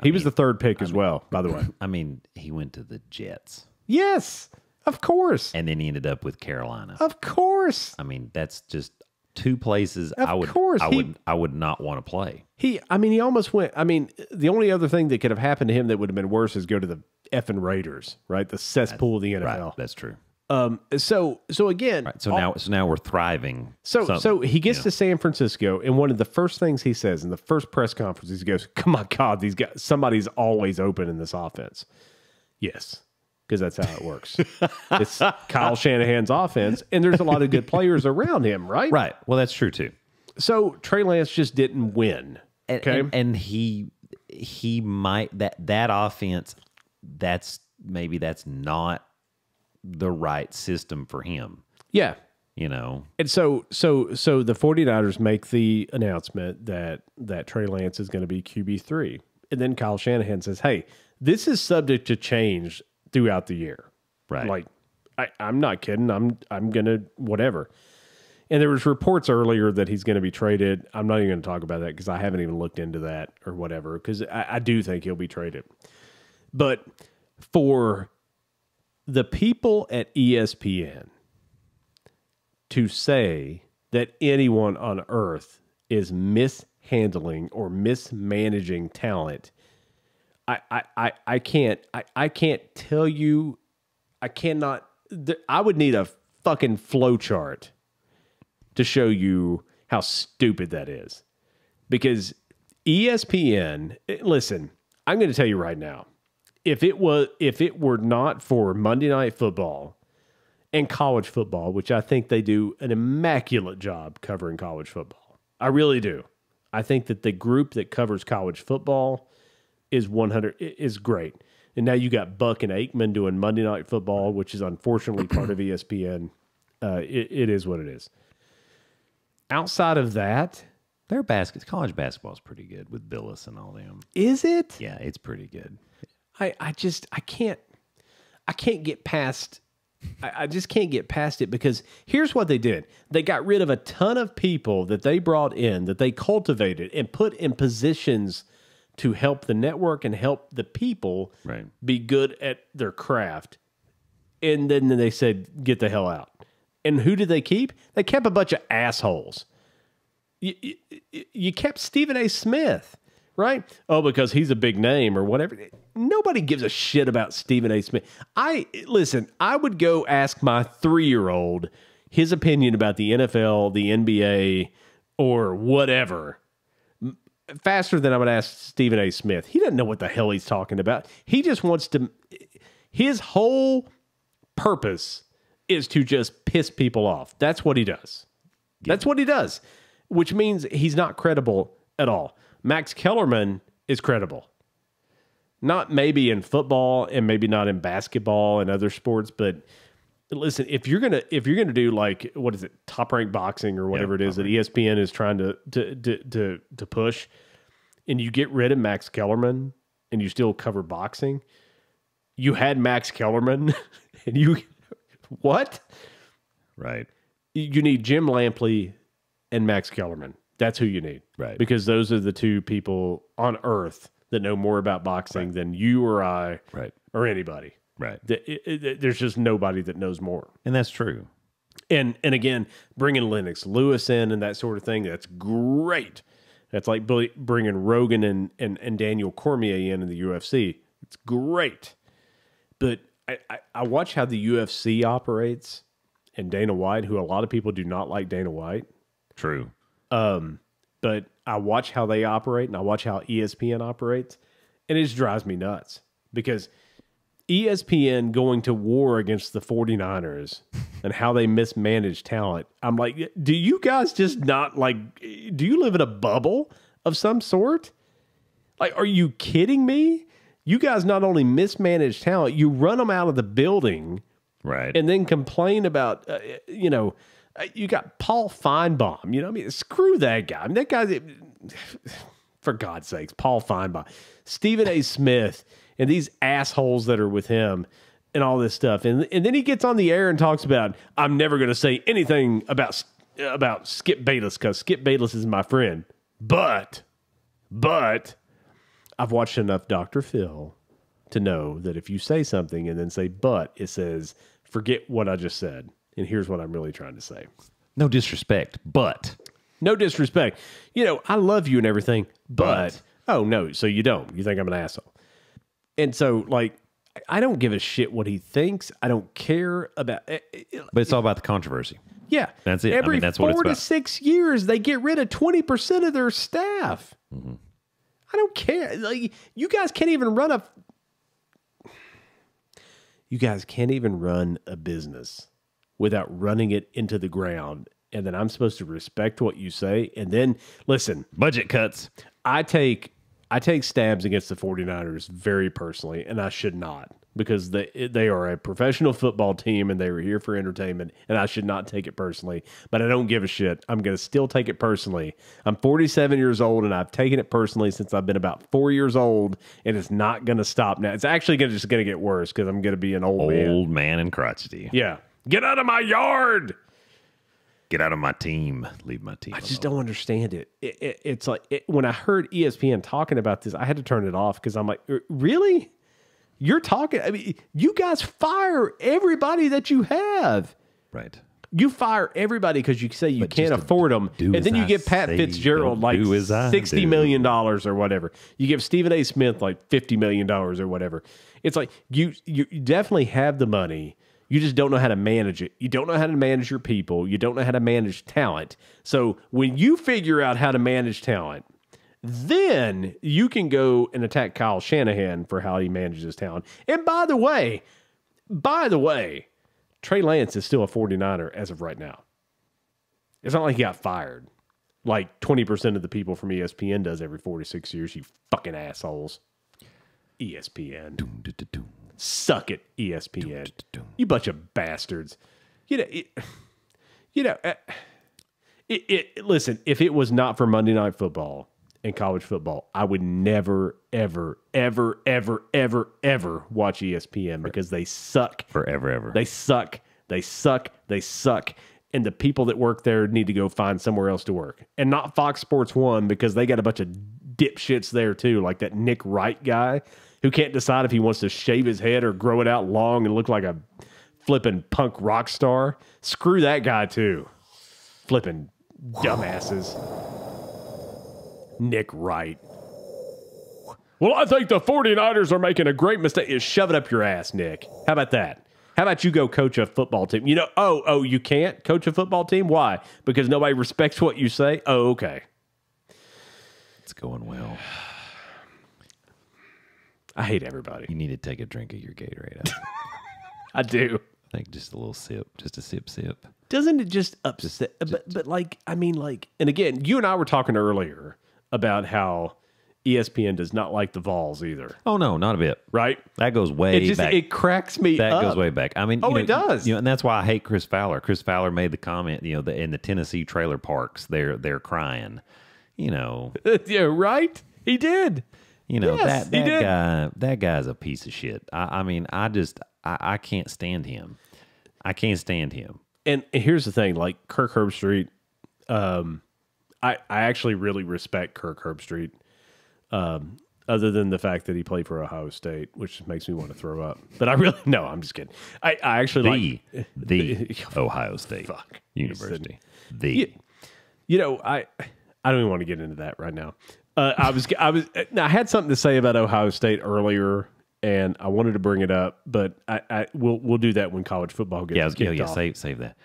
He was the third pick as well, by the way.
I mean, he went to the Jets.
Yes, of course.
And then he ended up with Carolina.
Of course.
I mean, that's just two places I would not want to play.
He almost went. I mean, the only other thing that could have happened to him that would have been worse is go to the effing Raiders, right? The cesspool of the NFL.
Right, that's true.
So again,
right, so now we're thriving.
So he gets to San Francisco, and one of the first things he says in the first press conference, he goes, "Come on, God, these guys, somebody's always open in this offense." Yes, because that's how it works. It's Kyle Shanahan's offense, and there's a lot of good players around him, right?
Right. Well, that's true too.
So Trey Lance just didn't win. Okay,
and he might that offense. That's not the right system for him.
Yeah.
And
so the 49ers make the announcement that Trey Lance is going to be QB3. And then Kyle Shanahan says, "Hey, this is subject to change throughout the year."
Right.
Like, I'm not kidding. I'm going to whatever. And there was reports earlier that he's going to be traded. I'm not even going to talk about that because I haven't even looked into that or whatever, because I do think he'll be traded. But for the people at ESPN to say that anyone on earth is mishandling or mismanaging talent, I can't tell you. I cannot. I would need a fucking flow chart to show you how stupid that is. Because ESPN, listen, I'm going to tell you right now, if it were not for Monday Night Football and college football, which I think they do an immaculate job covering college football. I really do. I think that the group that covers college football is great. And now you got Buck and Aikman doing Monday Night Football, which is unfortunately part of ESPN. It is what it is. Outside of that,
college basketball is pretty good with Billis and all them.
Is it?
Yeah, it's pretty good.
I can't get past. I just can't get past it, because here's what they did. They got rid of a ton of people that they brought in, that they cultivated and put in positions to help the network and help the people be good at their craft. And then they said, get the hell out. And who did they keep? They kept a bunch of assholes. You kept Stephen A. Smith, right? Oh, because he's a big name or whatever. Nobody gives a shit about Stephen A. Smith. I would go ask my 3-year-old his opinion about the NFL, the NBA, or whatever, faster than I would ask Stephen A. Smith. He doesn't know what the hell he's talking about. He just wants to, his whole purpose is to just piss people off. That's what he does. Yeah. That's what he does, which means he's not credible at all. Max Kellerman is credible. Not maybe in football and maybe not in basketball and other sports, but listen, if you're gonna do, like, what is it, Top Rank Boxing or whatever it is that ESPN is trying to push, and you get rid of Max Kellerman and you still cover boxing, you had Max Kellerman and you what?
Right.
You need Jim Lampley and Max Kellerman. That's who you need.
Right.
Because those are the two people on earth that know more about boxing than you or I or anybody.
Right.
There's just nobody that knows more.
And that's true.
And again, bringing Lennox Lewis in and that sort of thing, that's great. That's like bringing Rogan and Daniel Cormier in the UFC. It's great. But I watch how the UFC operates, and Dana White, who a lot of people do not like Dana White.
True.
But I watch how they operate, and I watch how ESPN operates, and it just drives me nuts. Because ESPN going to war against the 49ers and how they mismanage talent, I'm like, do you guys just not, like, do you live in a bubble of some sort? Like, are you kidding me? You guys not only mismanage talent, you run them out of the building,
right? And
then complain about, you got Paul Feinbaum. You know, I mean, screw that guy. I mean, that guy, for God's sakes, Paul Feinbaum, Stephen A. Smith, and these assholes that are with him, and all this stuff. And then he gets on the air and talks about, I'm never going to say anything about Skip Bayless because Skip Bayless is my friend. But I've watched enough Dr. Phil to know that if you say something and then say but, it says, forget what I just said. And here's what I'm really trying to say.
No disrespect, but.
No disrespect. You know, I love you and everything, but. Oh, no, so you don't. You think I'm an asshole. And so, like, I don't give a shit what he thinks. I don't care about it.
But it's all about the controversy.
Yeah.
That's it.
Every
that's what it's
4 to
about.
6 years, they get rid of 20% of their staff.
Mm-hmm.
I don't care. Like, you guys can't even run a business without running it into the ground. And then I'm supposed to respect what you say. And then, listen.
Budget cuts.
I take stabs against the 49ers very personally, and I should not, because they are a professional football team and they were here for entertainment, and I should not take it personally. But I don't give a shit. I'm going to still take it personally. I'm 47 years old, and I've taken it personally since I've been about 4 years old, and it's not going to stop now. It's actually just going to get worse because I'm going to be an old man.
Old man and crotchety.
Yeah. Get out of my yard!
Get out of my team. Leave my team.
I just don't understand it. It's like when I heard ESPN talking about this, I had to turn it off because I'm like, really? You're talking? I mean, you guys fire everybody that you have.
Right.
You fire everybody because you say you can't afford them, and then you give Pat Fitzgerald like $60 million or whatever. You give Stephen A. Smith like $50 million or whatever. It's like you definitely have the money. You just don't know how to manage it. You don't know how to manage your people. You don't know how to manage talent. So when you figure out how to manage talent, then you can go and attack Kyle Shanahan for how he manages talent. And by the way, Trey Lance is still a 49er as of right now. It's not like he got fired like 20% of the people from ESPN does every 4 to 6 years, you fucking assholes. ESPN. Suck it, ESPN. You bunch of bastards. Listen, if it was not for Monday Night Football and college football, I would never, ever, ever, ever, ever, ever watch ESPN because they suck.
Forever, ever.
They suck. They suck. They suck. And the people that work there need to go find somewhere else to work. And not Fox Sports 1 because they got a bunch of dipshits there too, like that Nick Wright guy who can't decide if he wants to shave his head or grow it out long and look like a flipping punk rock star. Screw that guy too. Flipping dumbasses. Nick Wright. Well, I think the 49ers are making a great mistake. Shove it up your ass, Nick. How about that? How about you go coach a football team? You know, oh, you can't coach a football team? Why? Because nobody respects what you say? Oh, okay.
It's going well.
I hate everybody.
You need to take a drink of your Gatorade.
I do.
I think just a little sip, just a sip.
Doesn't it just upset? But like, I mean, like, and again, you and I were talking earlier about how ESPN does not like the Vols either.
Oh, no, not a bit.
Right?
That goes way back.
It cracks me
That
up.
goes way back. I mean,
it does.
You know, and that's why I hate Chris Fowler. Chris Fowler made the comment, you know, in the Tennessee trailer parks, they're crying. You know.
Yeah, right? He did.
You know,
yes,
that guy's a piece of shit. I mean, I can't stand him. I can't stand him.
And here's the thing, like Kirk Herbstreit, I actually really respect Kirk Herbstreit, other than the fact that he played for Ohio State, which makes me want to throw up. But I really, no, I'm just kidding. I actually like
the Ohio State University.
You know, I don't even want to get into that right now. I had something to say about Ohio State earlier, and I wanted to bring it up, but we'll do that when college football gets kicked off.
Save that.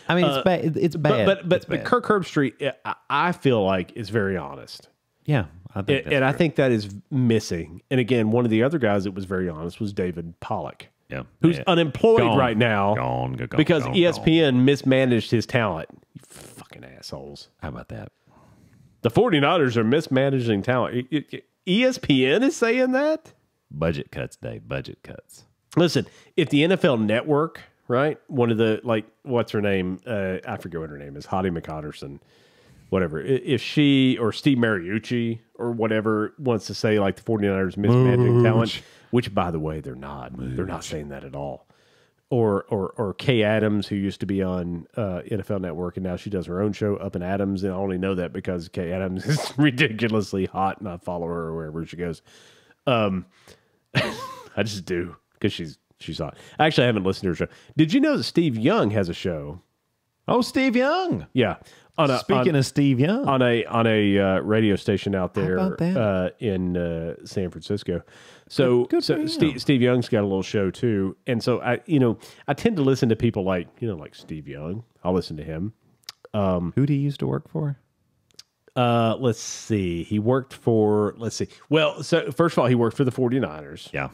I mean, it's bad. It's bad.
But Kirk Herbstreit, I feel like is very honest.
Yeah, I think that's
I think that is missing. And again, one of the other guys that was very honest was David Pollock.
Yeah,
who's unemployed right now because ESPN mismanaged his talent. You fucking assholes.
How about that?
The 49ers are mismanaging talent. ESPN is saying that?
Budget cuts, Dave. Budget cuts.
Listen, if the NFL Network, right, one of the, like, what's her name? I forget what her name is. Hottie McCotterson. Whatever. If she or Steve Mariucci or whatever wants to say, like, the 49ers mismanaging talent, which, by the way, they're not. They're not saying that at all. Or Kay Adams, who used to be on NFL Network, and now she does her own show, Up and Adams, and I only know that because Kay Adams is ridiculously hot, and I follow her wherever she goes. I just do because she's hot. Actually, I haven't listened to her show. Did you know that Steve Young has a show?
Oh, Steve Young.
Yeah.
Speaking of Steve Young,
on a radio station out there
in
San Francisco. So Steve Young's got a little show too, and so I tend to listen to people like Steve Young. I'll listen to him.
Who did he used to work for?
Let's see. He worked for. Let's see. Well, so first of all, he worked for the 49ers.
Yeah,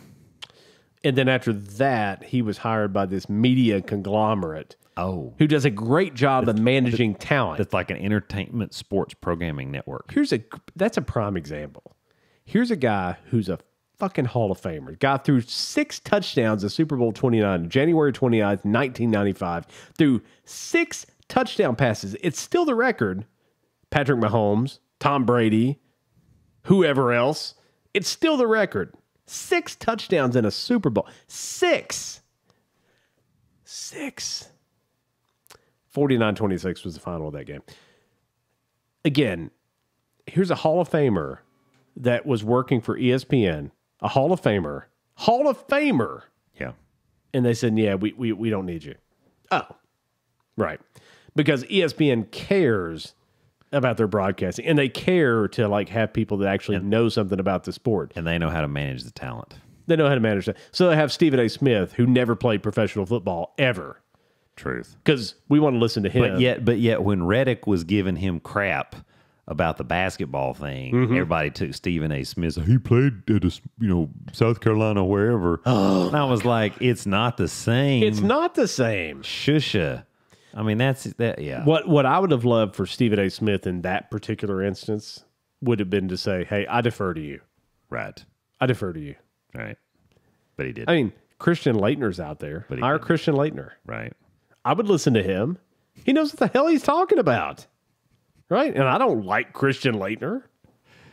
and then after that, he was hired by this media conglomerate.
Oh,
who does a great job of managing talent.
It's like an entertainment sports programming network.
That's a prime example. Here's a guy who's a fucking Hall of Famer. Got through 6 touchdowns in Super Bowl 29, January 29th, 1995. Through 6 touchdown passes. It's still the record. Patrick Mahomes, Tom Brady, whoever else. It's still the record. 6 touchdowns in a Super Bowl. 6. 49-26 was the final of that game. Again, here's a Hall of Famer that was working for ESPN, a Hall of Famer,
Yeah.
and they said, yeah, we don't need you. Oh, right. Because ESPN cares about their broadcasting, and they care to like have people that actually know something about the sport.
And they know how to manage the talent.
They know how to manage that. So they have Stephen A. Smith, who never played professional football ever.
Truth.
Because we want to listen to him.
But yet when Reddick was giving him crap about the basketball thing, everybody took Stephen A. Smith. He played at South Carolina, wherever. And I was like, it's not the same.
It's not the same.
Shusha. I mean, yeah.
What I would have loved for Stephen A. Smith in that particular instance would have been to say, hey, I defer to you.
Right.
I defer to you.
Right. But he did.
I mean, Christian Leitner's out there.
But
Hire Christian Leitner.
Right.
I would listen to him. He knows what the hell he's talking about. Right? And I don't like Christian Leitner.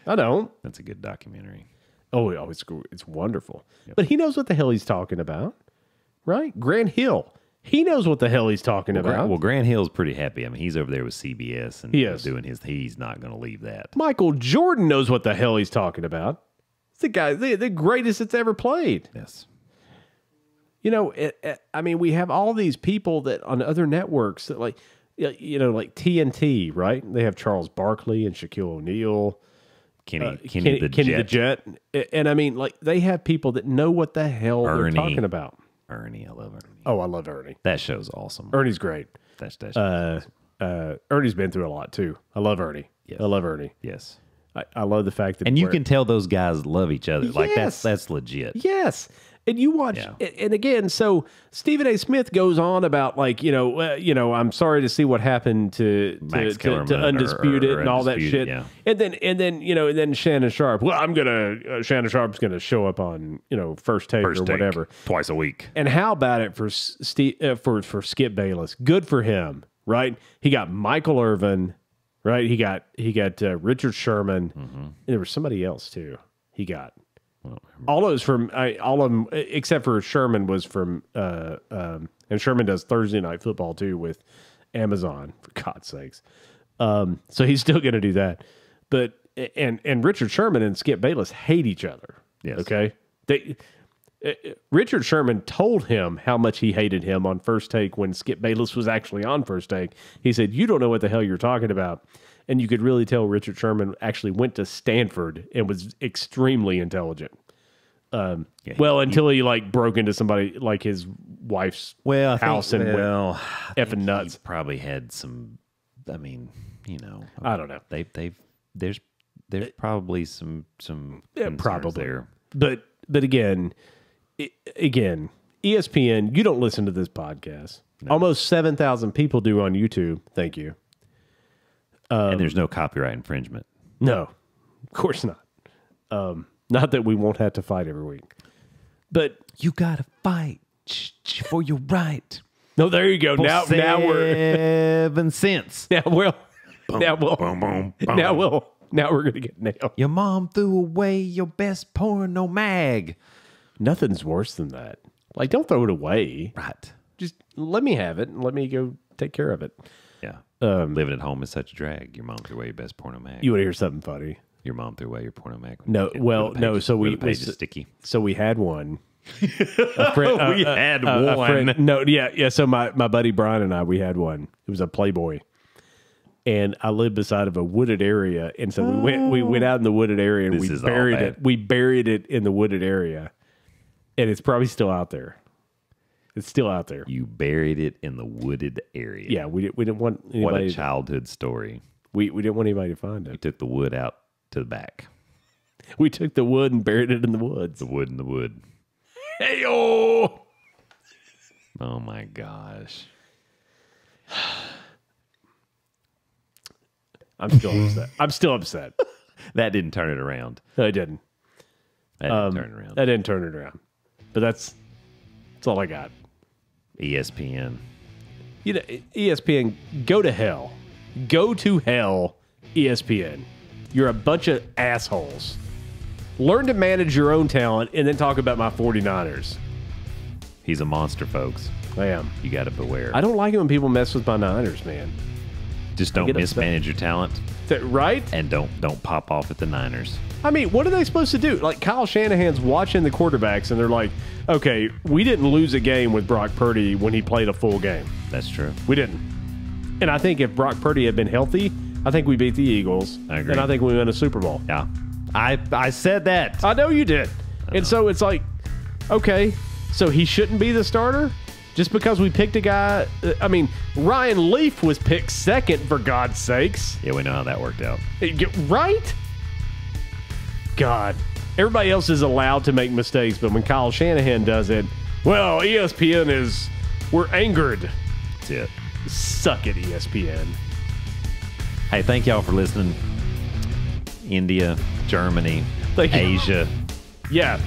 I don't.
That's a good documentary.
Oh, it's wonderful. Yep. But he knows what the hell he's talking about. Right? Grant Hill. He knows what the hell he's talking about.
Well, Grant Hill's pretty happy. I mean, he's over there with CBS and doing he's not going to leave that.
Michael Jordan knows what the hell he's talking about. It's the guy, the greatest that's ever played.
Yes.
I mean, we have all these people that on other networks that like TNT, right? They have Charles Barkley and Shaquille O'Neal,
Kenny the
Jet. And I mean, like they have people that know what the hell they're talking about.
Ernie, I love Ernie.
Oh, I love Ernie.
That show's awesome.
Ernie's great.
That's awesome.
Ernie's been through a lot too. I love Ernie.
Yes.
I love Ernie.
Yes.
I love the fact that,
and you can tell those guys love each other. Like
Yes.
that's legit.
Yes. And you watch, and again, so Stephen A. Smith goes on about like, I'm sorry to see what happened to Undisputed and all that shit.
Yeah.
And then Shannon Sharp. Well, Shannon Sharp's going to show up on, First Take or whatever.
Twice a week.
And how about it for for Skip Bayless? Good for him, right? He got Michael Irvin, right? He got Richard Sherman. And there was somebody else too. He got. All of them except for Sherman was from, and Sherman does Thursday Night Football too with Amazon, for God's sakes. So he's still going to do that. But and Richard Sherman and Skip Bayless hate each other.
Yes.
Okay. Richard Sherman told him how much he hated him on First Take when Skip Bayless was actually on First Take. He said, "You don't know what the hell you're talking about." And you could really tell Richard Sherman actually went to Stanford and was extremely intelligent. Until he like broke into somebody like his wife's house and went effing nuts.
He probably had some. I mean,
I don't know.
There's probably some
probably
there.
But again, ESPN. You don't listen to this podcast. No. Almost 7,000 people do on YouTube. Thank you.
And there's no copyright infringement.
No, of course not. Not that we won't have to fight every week. But
you got to fight for your right.
No, there you go. Now we're
7 cents.
Now we're going to get nailed.
Your mom threw away your best porno mag.
Nothing's worse than that. Like, don't throw it away.
Right.
Just let me have it and let me go take care of it.
Yeah. Living at home is such a drag. Your mom threw away your best porno mag.
You want to hear something funny?
Your mom threw away your porno mag.
No, no. So we
sticky.
So we had one.
We had one.
So my buddy Brian and we had one. It was a Playboy, and I lived beside of a wooded area, and so we went out in the wooded area and we buried it. We buried it in the wooded area, and it's probably still out there. It's still out there.
You buried it in the wooded area.
Yeah, we didn't want anybody.
What a childhood story.
We didn't want anybody to find it.
We took the wood out to the back.
We took the wood and buried it in the woods.
The wood in the wood.
Hey-oh!
Oh, my gosh.
I'm still upset.
That didn't turn it around.
No, it didn't.
That didn't turn it around.
That didn't turn it around. But that's all I got.
ESPN.
ESPN, go to hell. Go to hell, ESPN. You're a bunch of assholes. Learn to manage your own talent and then talk about my 49ers.
He's a monster, folks.
I am.
You got to beware.
I don't like it when people mess with my Niners, man.
Just don't
get
mismanage your talent,
Right?
and don't pop off at the Niners.
I mean, what are they supposed to do? Like, Kyle Shanahan's watching the quarterbacks, and they're like, okay, we didn't lose a game with Brock Purdy when he played a full game.
That's true.
We didn't. And I think if Brock Purdy had been healthy, I think we beat the Eagles.
I agree.
And I think we win a Super Bowl.
Yeah. I said that.
I know you did. And so it's like, okay, so he shouldn't be the starter? Just because we picked a guy. I mean, Ryan Leaf was picked second, for God's sakes.
Yeah, we know how that worked out.
Right? God. Everybody else is allowed to make mistakes, but when Kyle Shanahan does it, well, ESPN we're angered.
That's it.
Suck it, ESPN.
Hey, thank y'all for listening. India, Germany,
Thank you.
Asia.
Yeah.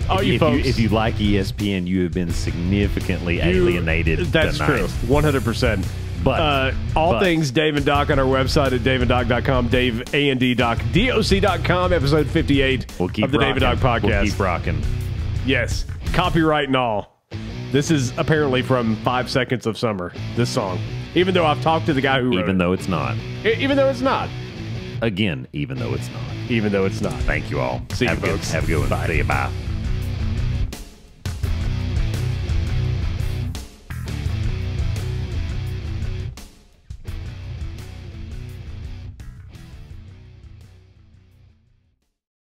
All you folks.
If you like ESPN, you have been significantly alienated
That's
tonight.
true. 100%.
But
all things Dave and Doc on our website at DaveandDoc.com, DaveAndDoc.com, episode 58
we'll keep
of the Dave and Doc podcast.
We'll keep rocking.
Yes. Copyright and all. This is apparently from 5 Seconds of Summer, this song. Even though I've talked to the guy who wrote
Even though it's not.
Even though it's not.
Again, even though it's not.
Even though it's not.
Thank you all.
See you,
have
folks.
Have a good one.
Bye.
See you. Bye.